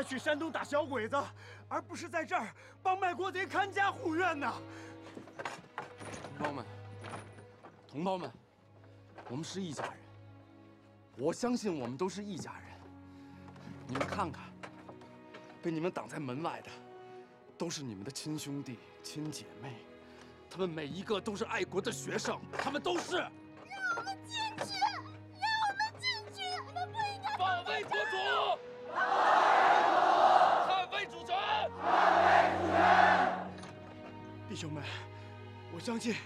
去山东打小鬼子，而不是在这儿帮卖国贼看家护院呢。同胞们，同胞们，我们是一家人。我相信我们都是一家人。你们看看，被你们挡在门外的，都是你们的亲兄弟、亲姐妹，他们每一个都是爱国的学生，他们都是。让我们进去！让我们进去！我们不应该保卫国土！捍卫主权！捍卫主权！弟兄们，我相信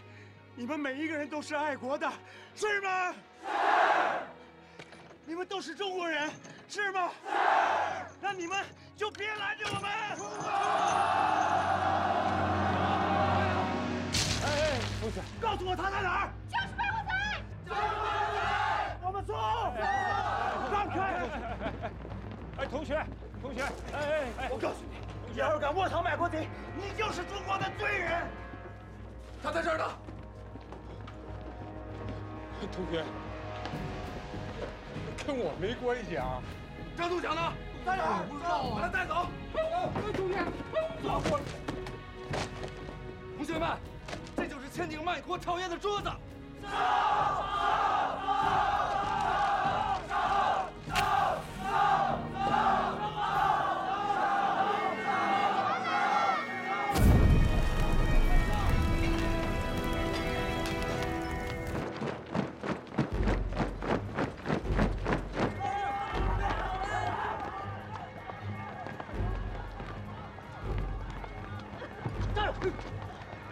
你们每一个人都是爱国的，是吗？是。你们都是中国人，是吗？是。那你们就别拦着我们！哎，同学，告诉我他在哪儿？就是被我在。就是被我在。我们走！让开！哎，同学，我告诉你，你要是敢卧槽买国贼，你就是中国的罪人。他在这儿呢。同学，跟我没关系啊。张度强呢？在哪儿？不知道，把他带走。同学，走！同学们，这就是签订卖国条约的桌子。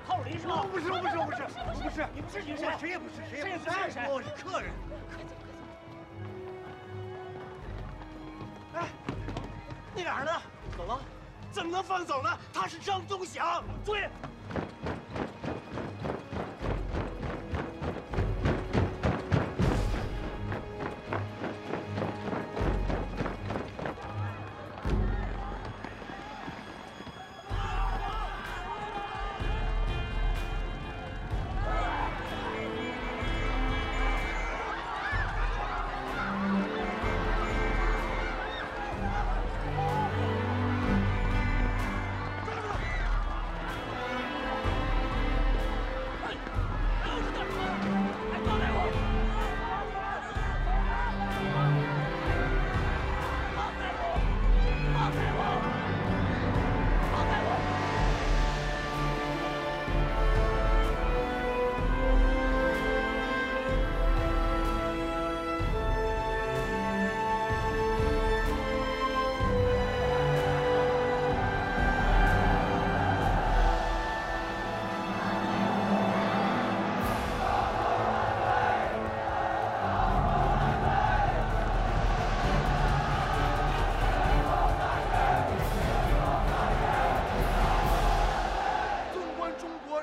浩林是吗？不是，你们是谁？谁也不是，我是客人。哎，那俩人呢？走了？怎么能放走呢？他是张宗祥，追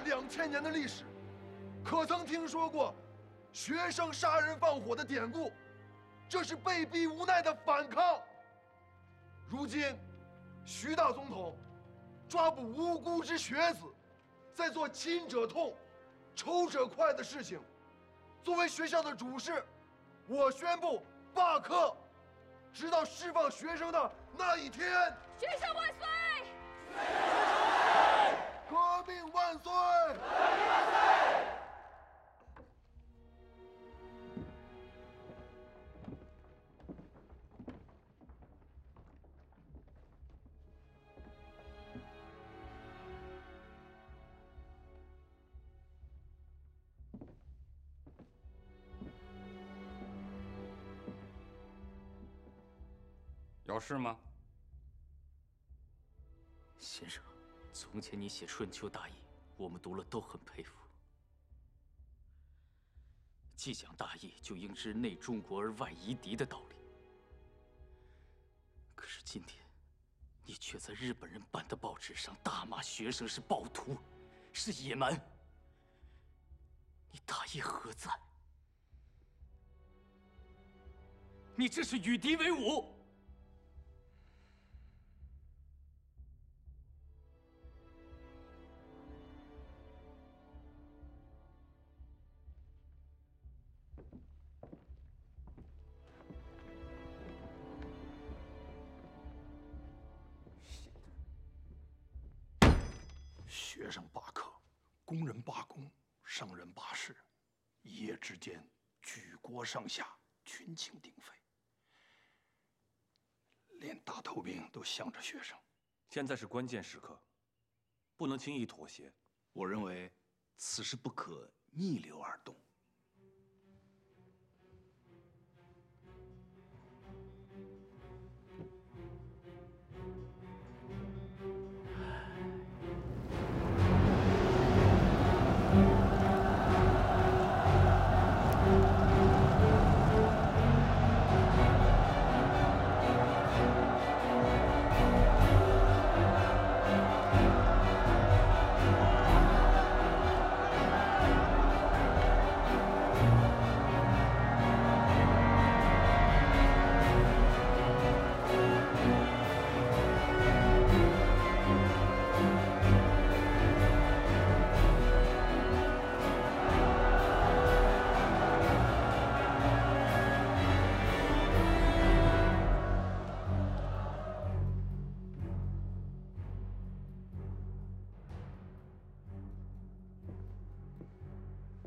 ！2000年的历史，可曾听说过学生杀人放火的典故？这是被逼无奈的反抗。如今，徐大总统抓捕无辜之学子，在做亲者痛、仇者快的事情。作为学校的主事，我宣布罢课，直到释放学生的那一天。学生万岁！革命万岁！有事吗？先生，从前你写《春秋大义》，我们读了都很佩服。既讲大义，就应知内中国而外夷狄的道理。可是今天，你却在日本人办的报纸上大骂学生是暴徒，是野蛮。你大义何在？你这是与敌为伍。学生罢课，工人罢工，商人罢市，一夜之间，举国上下群情鼎沸，连大头兵都向着学生。现在是关键时刻，不能轻易妥协。我认为此事不可逆流而动。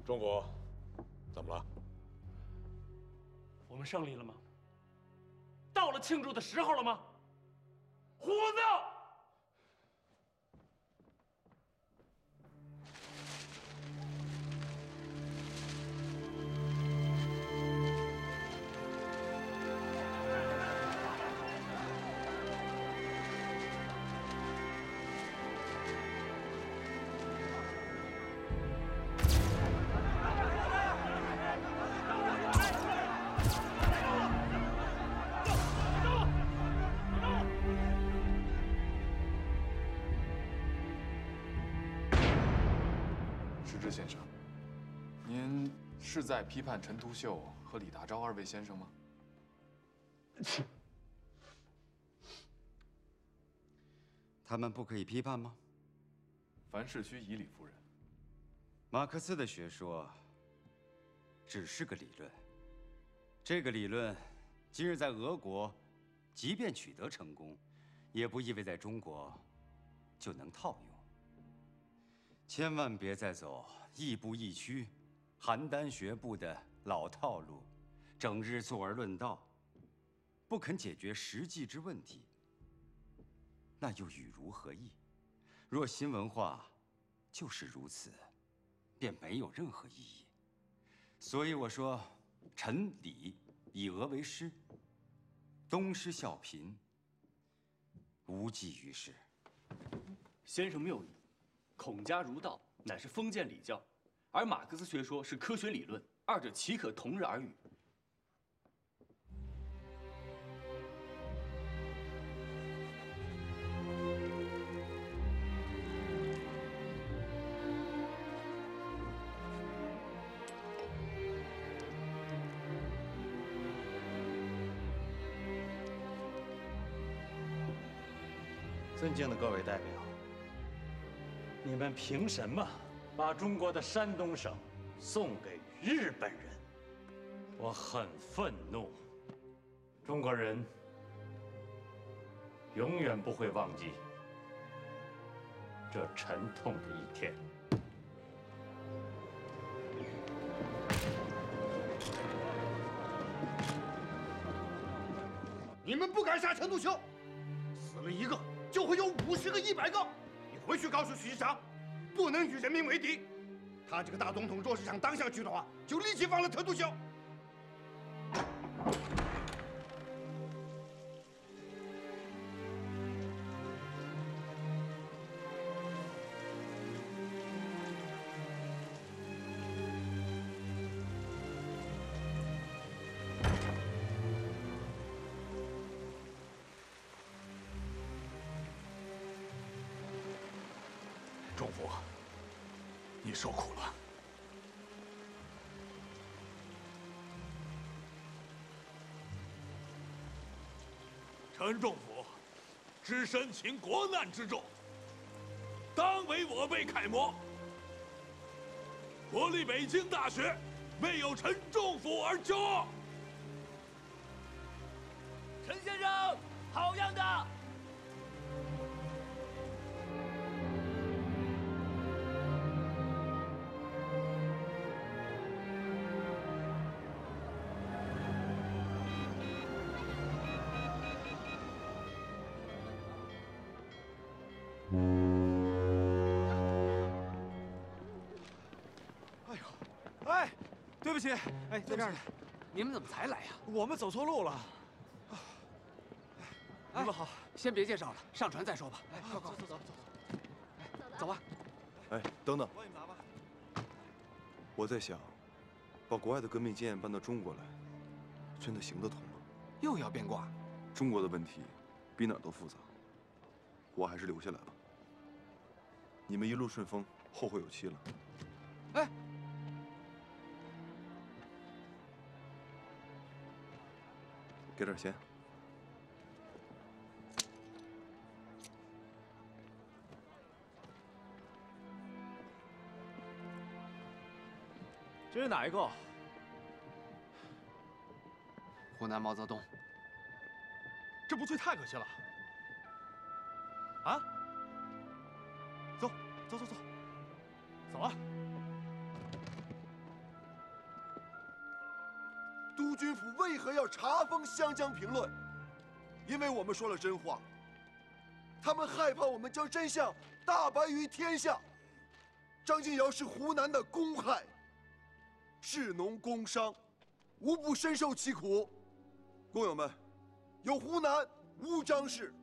中国，怎么了？我们胜利了吗？到了庆祝的时候了吗？虎子！石之先生，您是在批判陈独秀和李大钊二位先生吗？他们不可以批判吗？凡事须以理服人。马克思的学说只是个理论，这个理论今日在俄国，即便取得成功，也不意味在中国就能套用。千万别再走亦步亦趋、邯郸学步的老套路，整日坐而论道，不肯解决实际之问题，那又与如何异？若新文化就是如此，便没有任何意义。所以我说，陈李以俄为师，东施效颦，无济于事。先生谬矣，孔家儒道乃是封建礼教，而马克思学说是科学理论，二者岂可同日而语？尊敬的各位代表，你们凭什么把中国的山东省送给日本人？我很愤怒。中国人永远不会忘记这沉痛的一天。你们不敢杀陈独秀，死了一个就会有50个、100个。你回去告诉徐长，不能与人民为敌。他这个大总统若是想当下去的话，就立即放了陈独秀。仲甫，你受苦了。陈仲甫，只身请国难之重，当为我辈楷模。国立北京大学为有陈仲甫而骄傲。陈先生，好样的！不起，哎，在这儿呢。你们怎么才来呀？我们走错路了。你们好，先别介绍了，上船再说吧。哎，快，走，走吧。哎，等等，我在想，把国外的革命经验搬到中国来，真的行得通吗？又要变卦？中国的问题比哪儿都复杂，我还是留下来吧。你们一路顺风，后会有期了。哎，给点钱。这是哪一个？湖南毛泽东。这部剧太可惜了。啊！走啊！督军府为何要查封湘江评论？因为我们说了真话。他们害怕我们将真相大白于天下。张敬尧是湖南的公害，士农工商无不深受其苦。工友们，有湖南无张氏，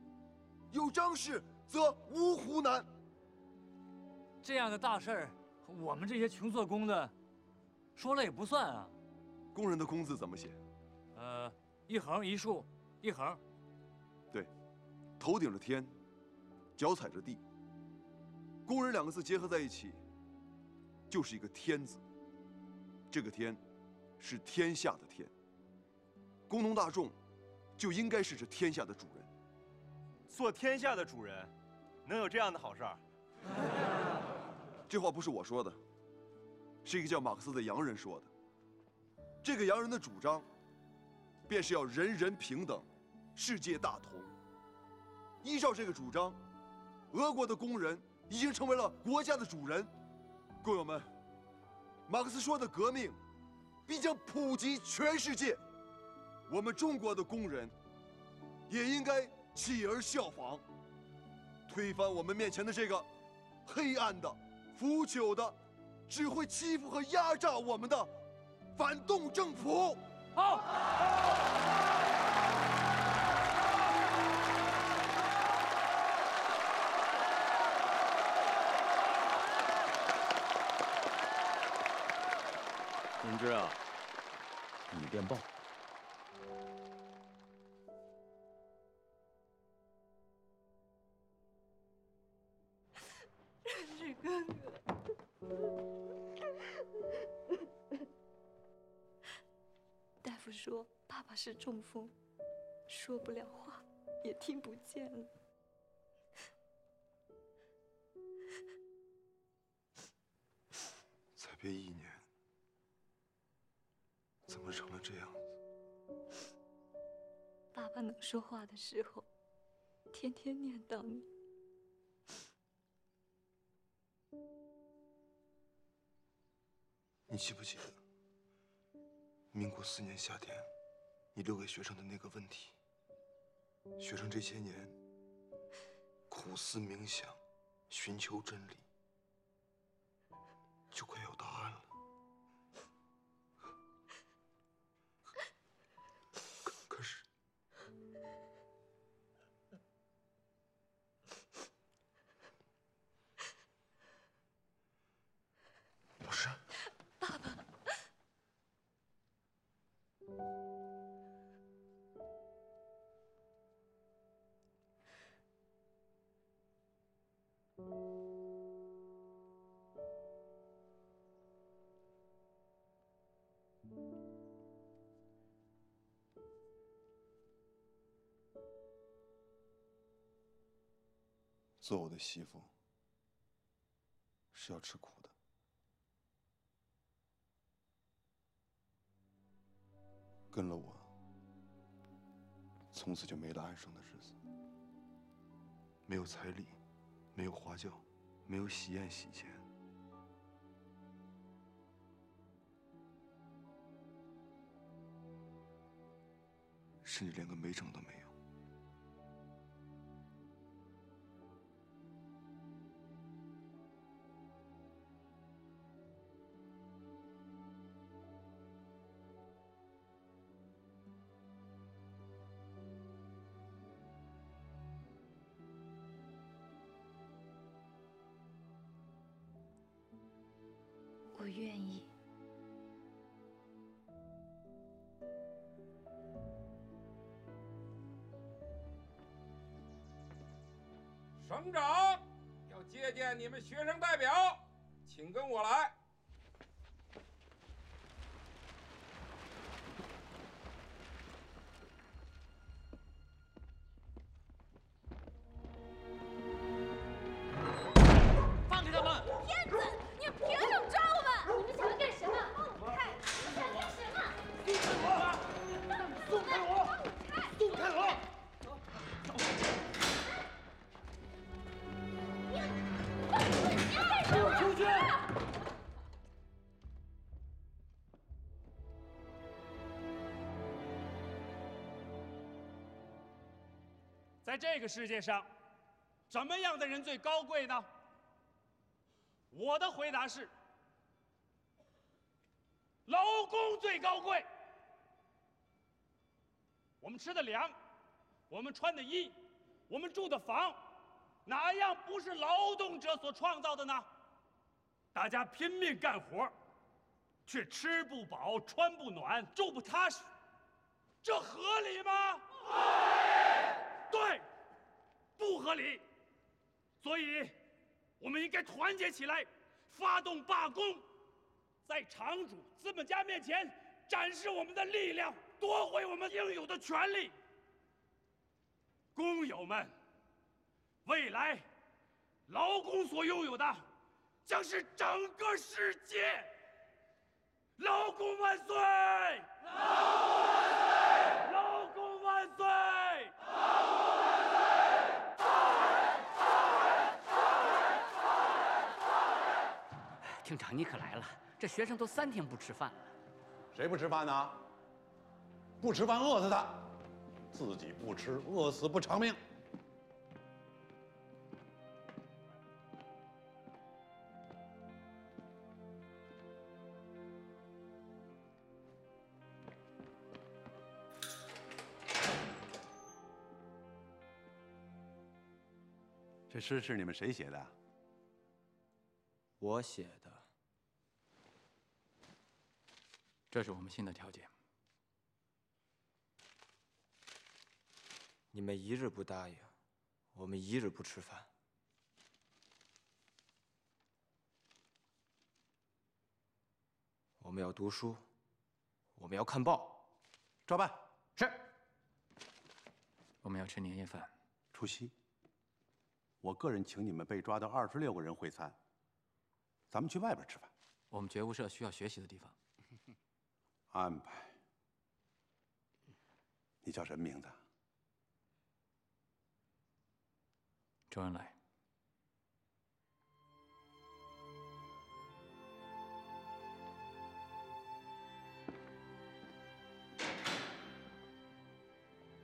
有张氏则无湖南。这样的大事儿，我们这些穷做工的，说了也不算啊。工人的工字怎么写？一横一竖，一横。对，头顶着天，脚踩着地。工人两个字结合在一起，就是一个天字。这个天，是天下的天。工农大众，就应该是这天下的主人。做天下的主人，能有这样的好事儿？这话不是我说的，是一个叫马克思的洋人说的。这个洋人的主张，便是要人人平等，世界大同。依照这个主张，俄国的工人已经成为了国家的主人。工友们，马克思说的革命，必将普及全世界。我们中国的工人，也应该起而效仿，推翻我们面前的这个黑暗的、腐朽的、只会欺负和压榨我们的反动政府。好。总之啊，你电报。任志哥哥，大夫说爸爸是中风，说不了话，也听不见了。才别1年，怎么成了这样子？爸爸能说话的时候，天天念叨你。你记不记得民国4年夏天，你留给学生的那个问题？学生这些年苦思冥想，寻求真理，就快有答案了。可是，老师，爸爸，做我的媳妇是要吃苦的。跟了我，从此就没了安生的日子，没有彩礼，没有花轿，没有喜宴喜钱，甚至连个媒证都没有。愿意。省长要接见你们学生代表，请跟我来。放开他们！骗子！你们凭什么抓我们？你们想要干什么？放开！你们想干什么？松开我！松开我！出去！在这个世界上，什么样的人最高贵呢？我的回答是：劳工最高贵。我们吃的粮，我们穿的衣，我们住的房，哪样不是劳动者所创造的呢？大家拼命干活，却吃不饱、穿不暖、住不踏实，这合理吗？对，不合理。所以，我们应该团结起来，发动罢工，在厂主、资本家面前展示我们的力量，夺回我们应有的权利。工友们，未来劳工所拥有的将是整个世界。劳工万岁！劳工万岁！劳工万岁！劳工万岁！厅长，你可来了！这学生都3天不吃饭了。谁不吃饭呢？不吃饭饿死他，自己不吃饿死不偿命。这诗是你们谁写的？我写的。这是我们新的条件。你们1日不答应，我们1日不吃饭。我们要读书，我们要看报，照办。是。我们要吃年夜饭。除夕。我个人请你们被抓的26个人会餐，咱们去外边吃饭。我们觉悟社需要学习的地方。安排。你叫什么名字？周恩来。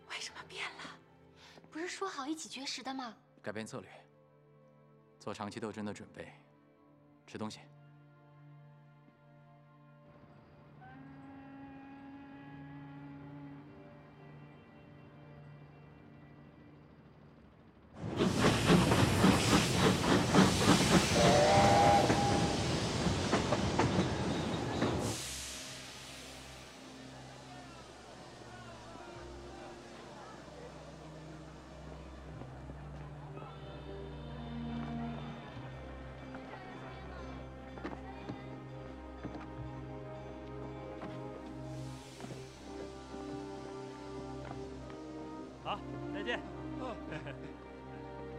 为什么变了？不是说好一起绝食的吗？改变策略，做长期斗争的准备。吃东西。好，再见。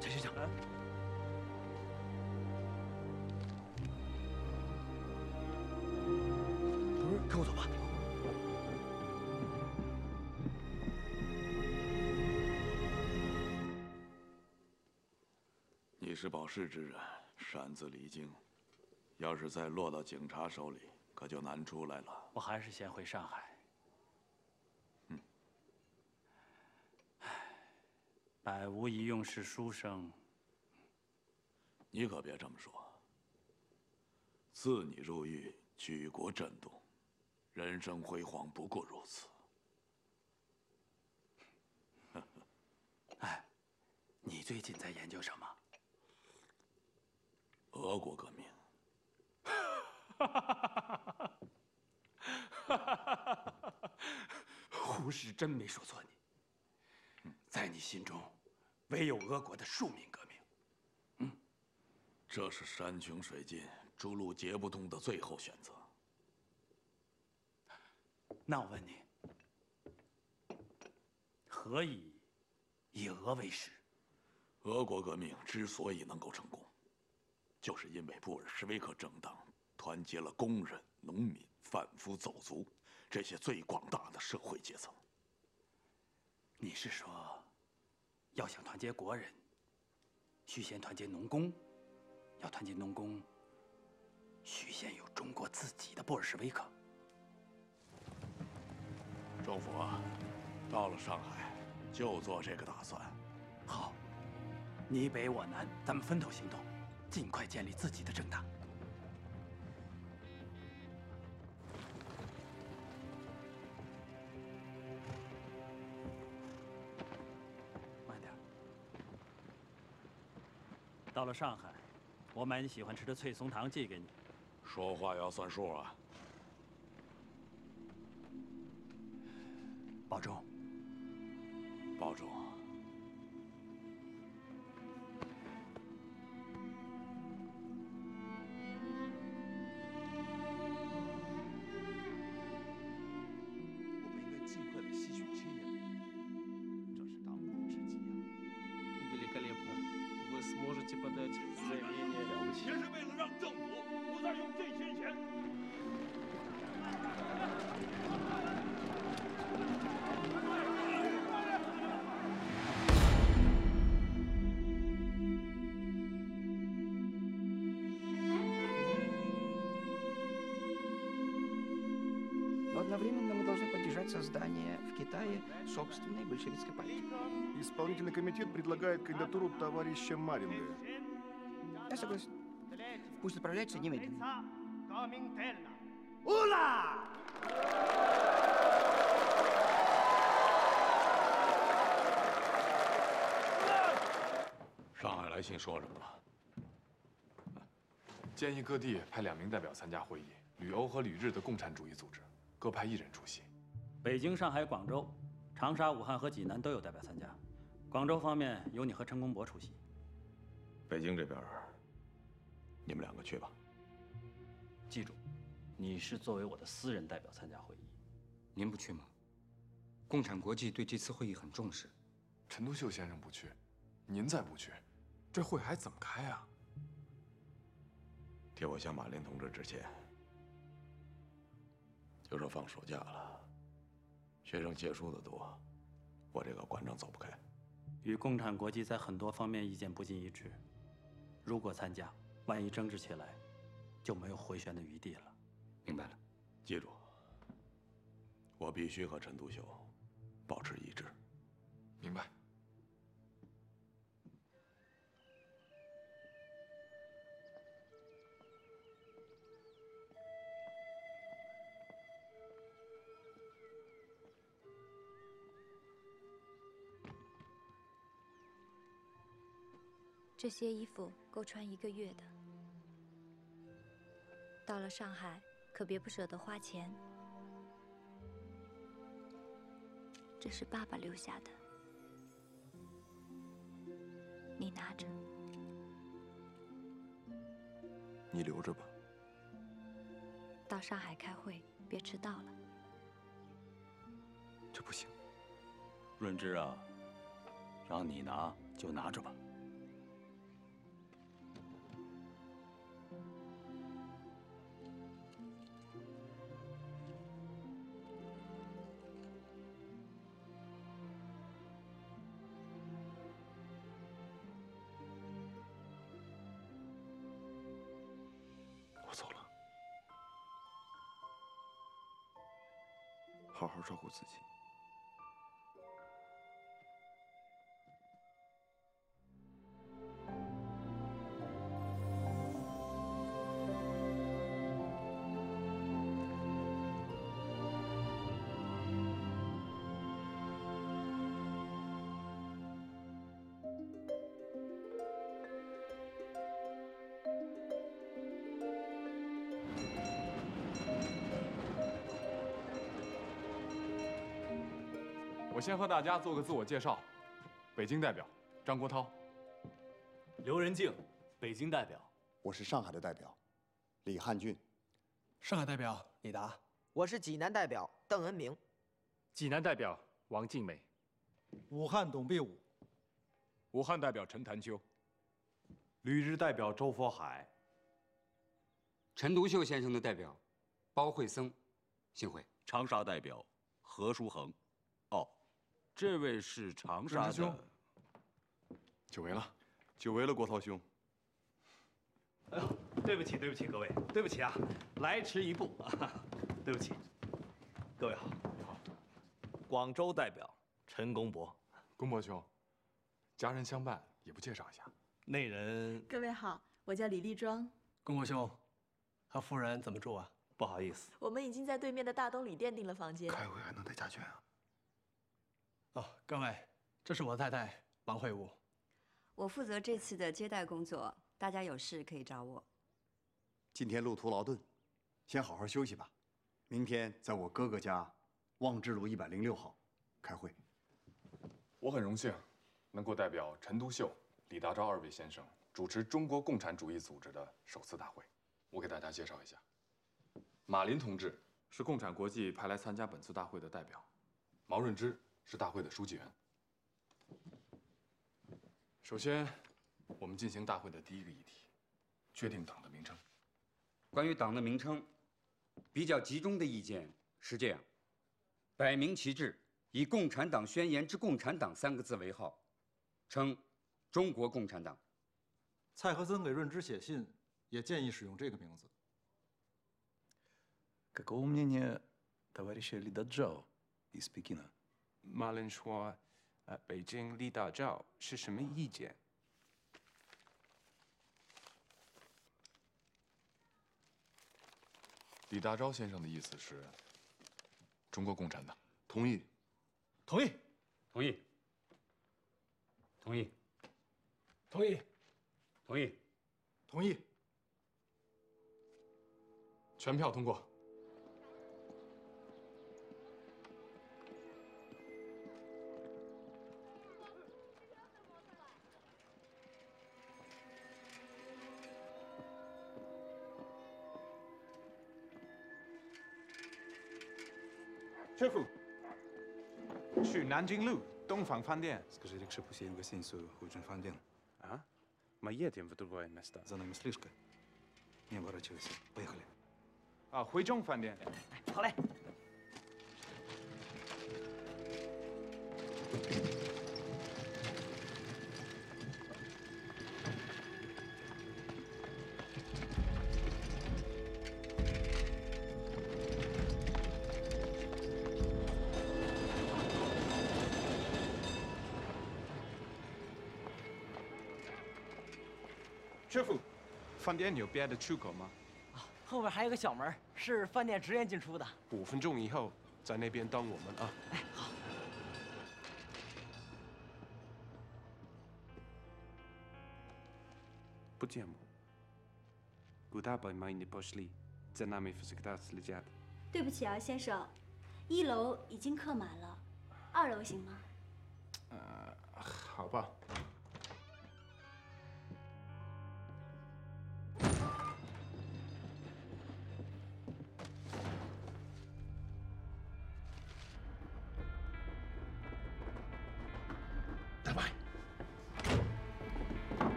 陈学长，不是，跟我走吧。你是保世之人，擅自离京，要是再落到警察手里，可就难出来了。我还是先回上海。百无一用是书生。你可别这么说。自你入狱，举国震动，人生辉煌不过如此。哎，你最近在研究什么？俄国革命。胡适真没说错你，在你心中，唯有俄国的庶民革命。这是山穷水尽、诸路皆不通的最后选择。那我问你，何以以俄为师？俄国革命之所以能够成功，就是因为布尔什维克政党团结了工人、农民、贩夫走卒这些最广大的社会阶层。你是说，要想团结国人，须先团结农工；要团结农工，须先有中国自己的布尔什维克。政府啊，到了上海就做这个打算。好，你北我南，咱们分头行动，尽快建立自己的政党。慢点。到了上海，我买你喜欢吃的脆松糖寄给你。说话要算数啊！保重。保重。我们应该尽快的吸取经验，这是当务之急啊！ Великолепно. Вы сможете подать заявление. 也是为了让政府不再用这些钱。Но одновременно мы должны поддержать создание в Китае собственной большевистской партии. Исполнительный комитет предлагает кандидатуру товарища Маринга. Я согласен. Пусть отправляется немедленно. Ула! 上海来信说什么了？建议各地派2名代表参加会议，旅欧和旅日的共产主义组织各派1人出席。北京、上海、广州、长沙、武汉和济南都有代表参加。广州方面由你和陈公博出席。北京这边，你们2个去吧。记住，你是作为我的私人代表参加会议。您不去吗？共产国际对这次会议很重视。陈独秀先生不去，您再不去，这会还怎么开啊？替我向马林同志致歉。就说放暑假了，学生借书的多，我这个馆长走不开。与共产国际在很多方面意见不尽一致，如果参加，万一争执起来，就没有回旋的余地了。明白了，记住，我必须和陈独秀保持一致。明白。这些衣服够穿1个月的。到了上海，可别不舍得花钱。这是爸爸留下的，你拿着。你留着吧。到上海开会，别迟到了。这不行。润之啊，让你拿就拿着吧。我走了，好好照顾自己。我先和大家做个自我介绍。北京代表张国焘，刘仁静，北京代表。我是上海的代表，李汉俊。上海代表李达。我是济南代表邓恩明。济南代表王静美。武汉董必武。武汉代表陈潭秋。旅日代表周佛海。陈独秀先生的代表包惠僧，幸会。长沙代表何书恒。哦，这位是长沙的。久违了，久违了，国焘兄。哎呦，对不起，对不起，各位，对不起啊，来迟一步啊，对不起。各位好，你好。广州代表陈公博。公博兄，家人相伴，也不介绍一下。那人。各位好，我叫李丽庄。公博兄，和夫人怎么住啊？不好意思，我们已经在对面的大东旅店订了房间。开会还能带家眷啊？哦，各位，这是我太太王慧武。我负责这次的接待工作，大家有事可以找我。今天路途劳顿，先好好休息吧。明天在我哥哥家，望志路106号开会。我很荣幸能够代表陈独秀、李大钊2位先生主持中国共产主义组织的首次大会。我给大家介绍一下，马林同志是共产国际派来参加本次大会的代表，毛润之是大会的书记员。首先，我们进行大会的第一个议题，确定党的名称。关于党的名称，比较集中的意见是这样：摆明旗帜，以《共产党宣言》之“共产党”3个字为号，称中国共产党。蔡和森给润之写信，也建议使用这个名字。Какого мнения товарища Ли Даджао из Пекина? 马林说，北京李大钊是什么意见？李大钊先生的意思是，中国共产党。同意。同意。同意。同意。同意。同意。同意。全票通过。师傅，去南京路东方饭店。Скажи, якщо посію гостиницю «Худжин Фанден». А? Мы едем в другое место. За нами слежка. Не оборачивайся. Поехали. 啊，汇中饭店。好嘞。师傅，饭店有别的出口吗？后面还有个小门，是饭店职员进出的。5分钟以后在那边等我们啊。哎，好。Будемо. Куда бы мы ни пошли, за нами всегда следят. 对不起啊，先生，1楼已经客满了，2楼行吗？好吧。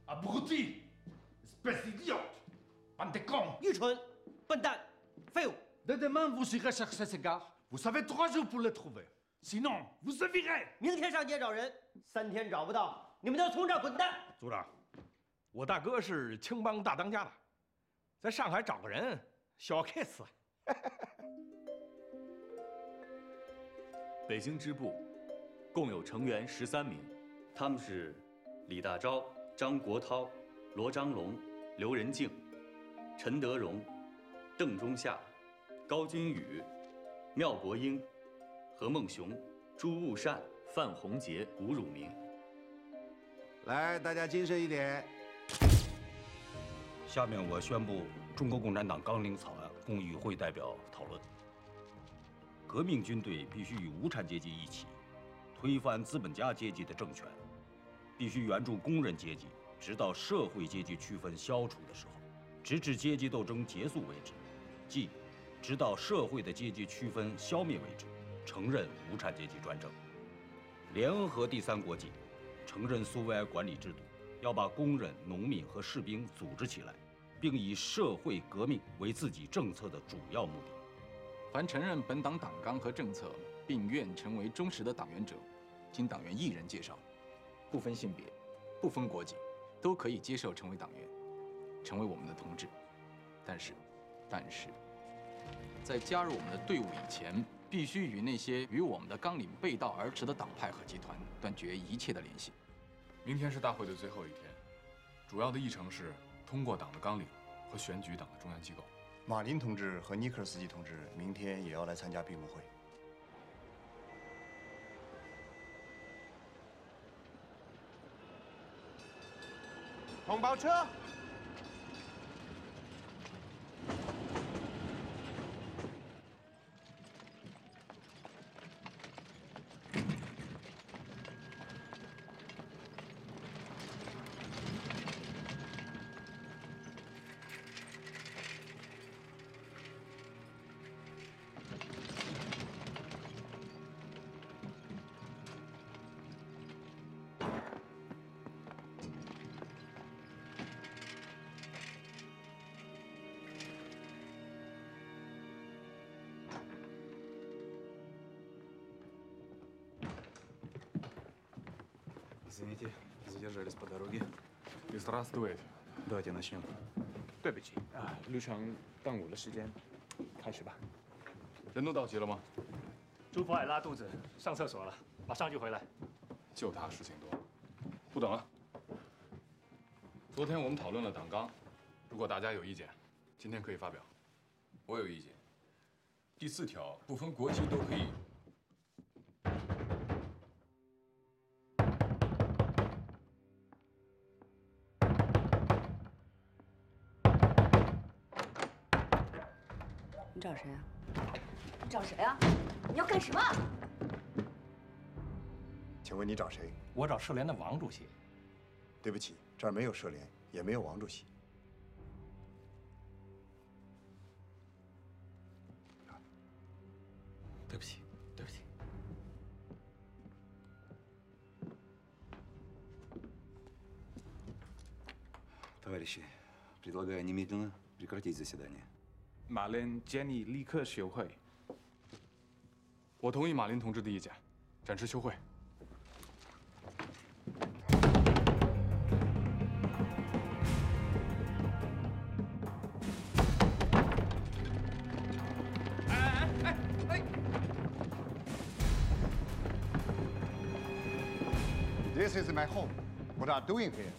Abruti, espèce d'idiote, bande de cons. 愚蠢，笨蛋，废物。Demain, vous irez chercher ces gars. Vous avez 3 jours pour les trouver. Sinon, vous se virez. 明天上街找人，3天找不到，你们就从这儿滚蛋。组长，我大哥是青帮大当家的，在上海找个人，小 case。北京支部共有成员13名，他们是李大钊、张国焘、罗章龙、刘仁静、陈德荣、邓中夏、高君宇、廖伯英、何孟雄、朱悟善、范洪杰、吴汝明。来，大家精神一点。下面我宣布中国共产党纲领草案供与会代表讨论。革命军队必须与无产阶级一起，推翻资本家阶级的政权，必须援助工人阶级，直到社会阶级区分消除的时候，直至阶级斗争结束为止，即直到社会的阶级区分消灭为止，承认无产阶级专政。联合第三国际，承认苏维埃管理制度，要把工人、农民和士兵组织起来，并以社会革命为自己政策的主要目的。凡承认本党党纲和政策，并愿成为忠实的党员者，经党员一人介绍，不分性别，不分国籍，都可以接受成为党员，成为我们的同志。但是，在加入我们的队伍以前，必须与那些与我们的纲领背道而驰的党派和集团断绝一切的联系。明天是大会的最后一天，主要的议程是通过党的纲领和选举党的中央机构。马林同志和尼克尔斯基同志明天也要来参加闭幕会。红包车。Извините, задержались по дороге. Здравствуйте. Давайте начнем. 对不起啊，路程耽误了时间，开始吧。人都到齐了吗？朱福海拉肚子，上厕所了，马上就回来。就他事情多，不等了。昨天我们讨论了党纲，如果大家有意见，今天可以发表。我有意见。第4条，不分国籍都可以。你找谁啊？你找谁啊？你要干什么？请问你找谁？我找社联的王主席。对不起，这儿没有社联，也没有王主席。对不起，对不起。Товарищи, предлагаю немедленно прекратить заседание. 马林建议立刻休会。我同意马林同志的意见，暂时休会。This is my home. What are you doing here?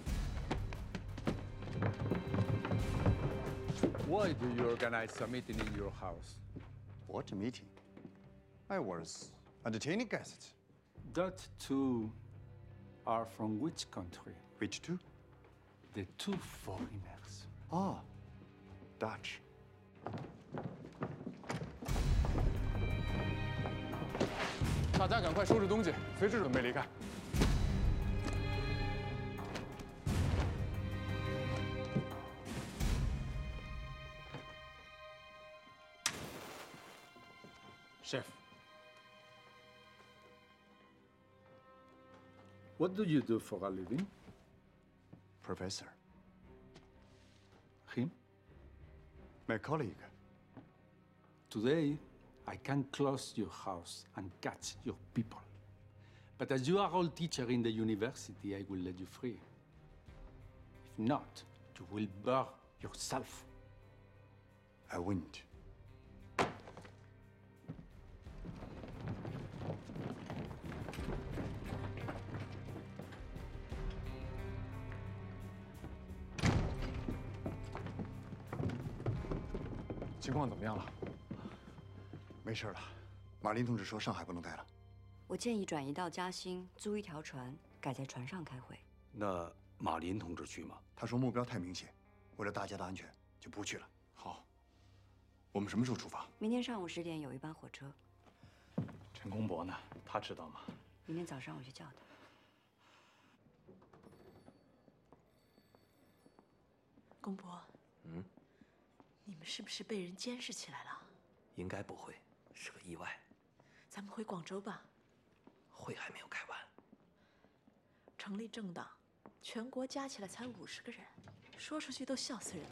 Why do you organize a meeting in your house? What meeting? I was entertaining guests. That two are from which country? Which two? The two foreigners. Ah, Dutch. 大家赶快收拾东西，随时准备离开。Chef. What do you do for a living? Professor. Him? My colleague. Today, I can close your house and catch your people. But as you are all teacher in the university, I will let you free. If not, you will burn yourself. I wouldn't. 情况怎么样了？没事了。马林同志说上海不能待了。我建议转移到嘉兴，租一条船，改在船上开会。那马林同志去吗？他说目标太明显，为了大家的安全，就不去了。好，我们什么时候出发？明天上午10点有一班火车。陈公博呢？他知道吗？明天早上我去叫他。公博，你们是不是被人监视起来了？应该不会，是个意外。咱们回广州吧。会还没有开完。成立政党，全国加起来才50个人，说出去都笑死人了。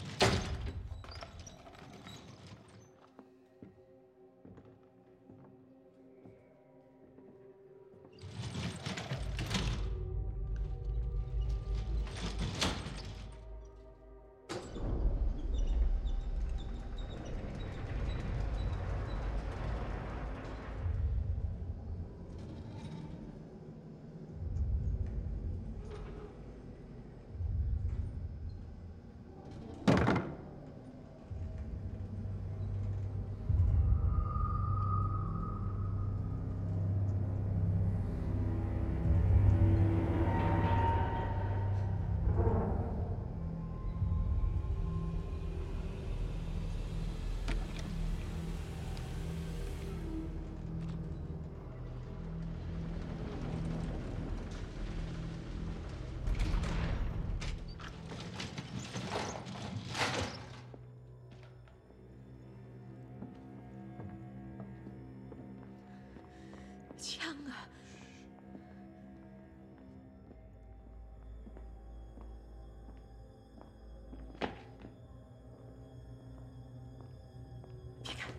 枪啊！别看！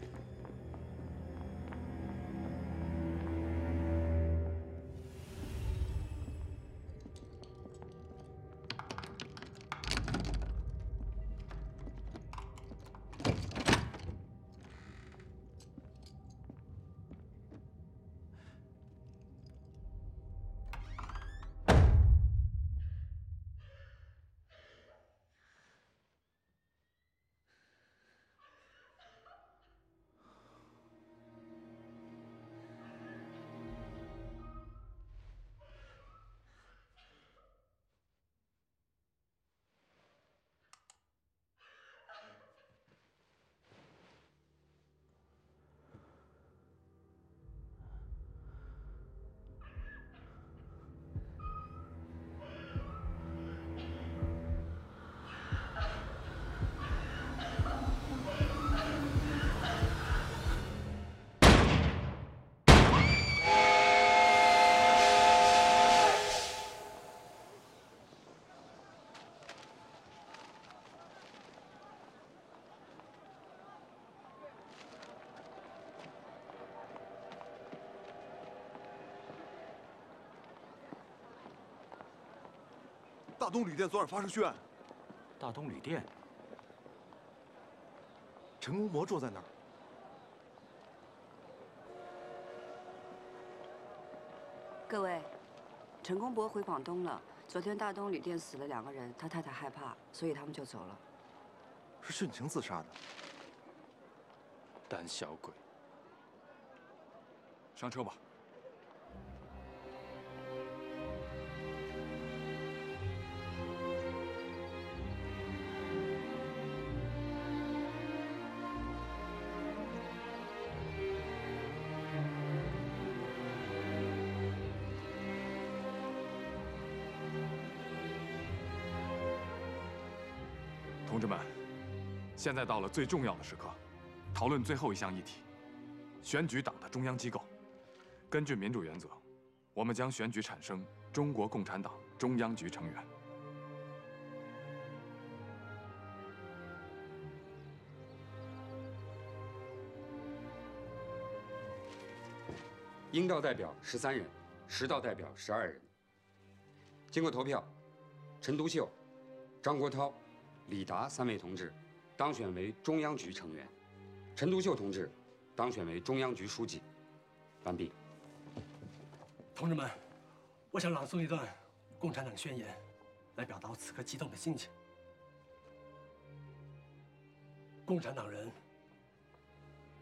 大东旅店昨晚发生血案。大东旅店，陈公博住在那儿。各位，陈公博回广东了。昨天大东旅店死了2个人，他太太害怕，所以他们就走了。是殉情自杀的。胆小鬼！上车吧。同志们，现在到了最重要的时刻，讨论最后一项议题：选举党的中央机构。根据民主原则，我们将选举产生中国共产党中央局成员。应道代表13人，实道代表12人。经过投票，陈独秀、张国焘、李达3位同志当选为中央局成员，陈独秀同志当选为中央局书记。完毕。同志们，我想朗诵一段共产党宣言，来表达我此刻激动的心情。共产党人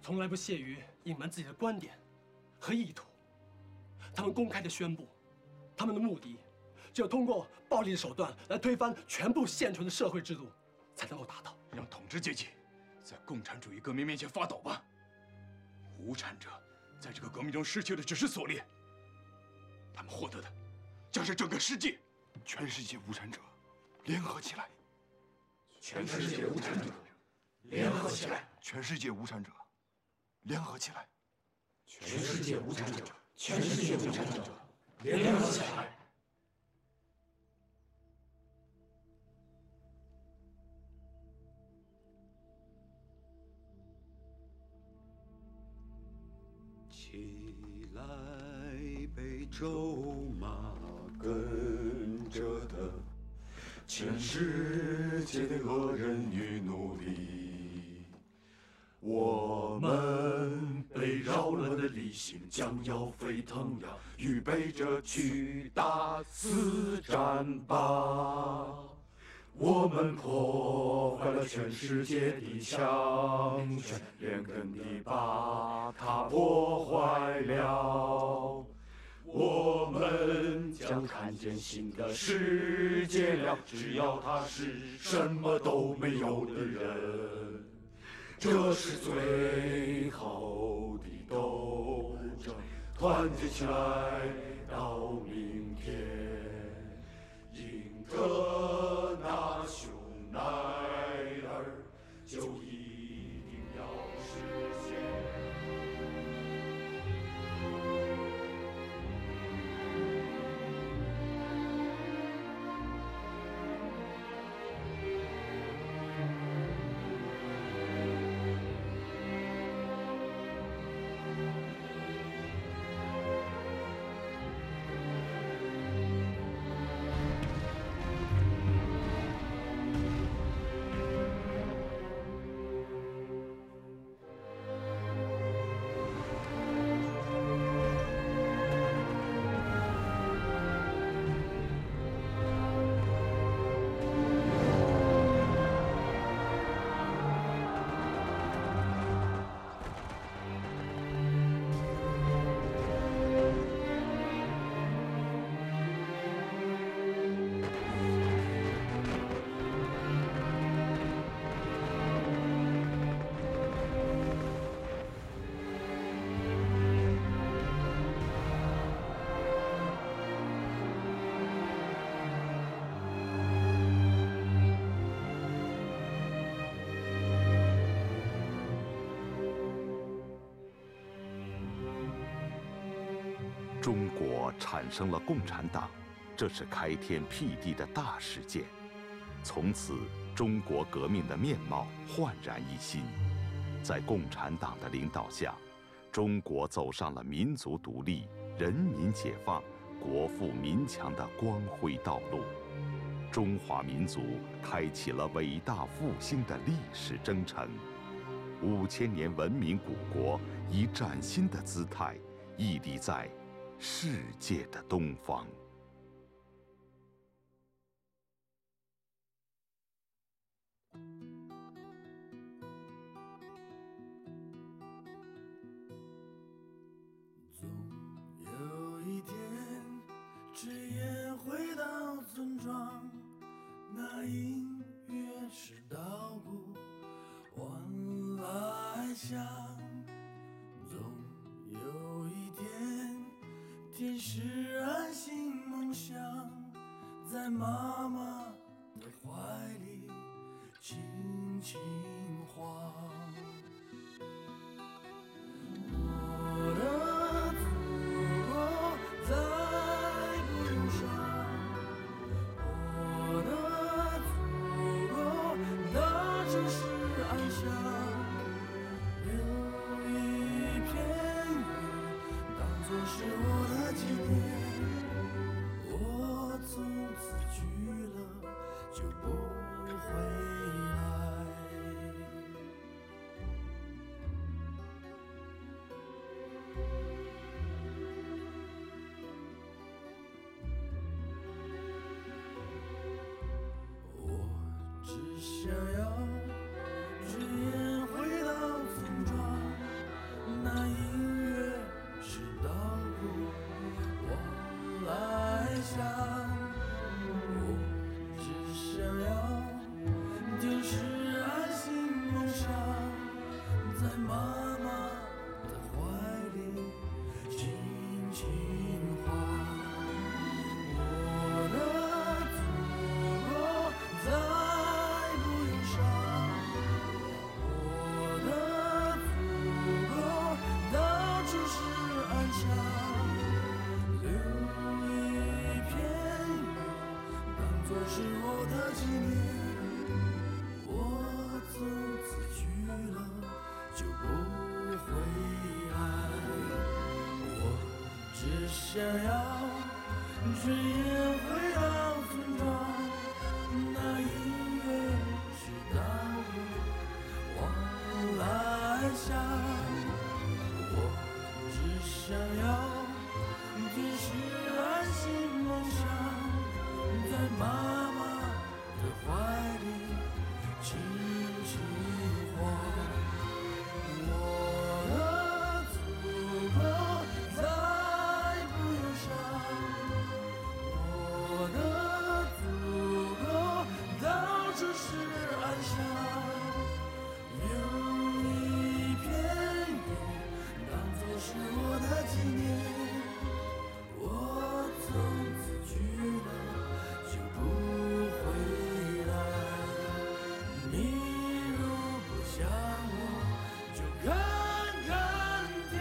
从来不屑于隐瞒自己的观点和意图，他们公开地宣布，他们的目的只有通过暴力的手段来推翻全部现存的社会制度，才能够达到。让统治阶级在共产主义革命面前发抖吧。无产者在这个革命中失去的只是所猎，他们获得的将是整个世界。全世界无产者，联合起来！全世界无产者，联合起来！全世界无产者，联合起来！全世界无产者，全世界无产者，联合起来！起来，北州马，跟着的，全世界的恶人与奴隶，我们被扰乱的理性将要沸腾呀，预备着去大肆战吧。我们破坏了全世界的强权，连根地把它破坏了。我们将看见新的世界了，只要他是什么都没有的人。这是最后的斗争，团结起来到明天，赢得那熊奈尔就一定要实现。中国产生了共产党，这是开天辟地的大事件。从此，中国革命的面貌焕然一新。在共产党的领导下，中国走上了民族独立、人民解放、国富民强的光辉道路。中华民族开启了伟大复兴的历史征程。5000年文明古国以崭新的姿态屹立在世界的东方。总有一天，炊烟回到村庄，那音乐是稻谷往来响。总有一天，天使安心梦想，在妈妈的怀里轻轻晃。我的祖国再不忧伤，我的祖国大城市安详，有一片云当作是我的纪念。我从此去了就不回来。我只想要炊烟回到村庄，那音乐是稻谷往来响。我只想要天使是我的纪念。我从此去了就不回来，我只想要炊烟回到村庄，那音乐是稻谷往来响。我只想要天使安心梦想，在妈妈的怀里轻轻晃。我的祖国再不忧伤，我的祖国到处是安详。有一片云当作是我的纪念。我从此去了就不回来，你如不想我，就看看天。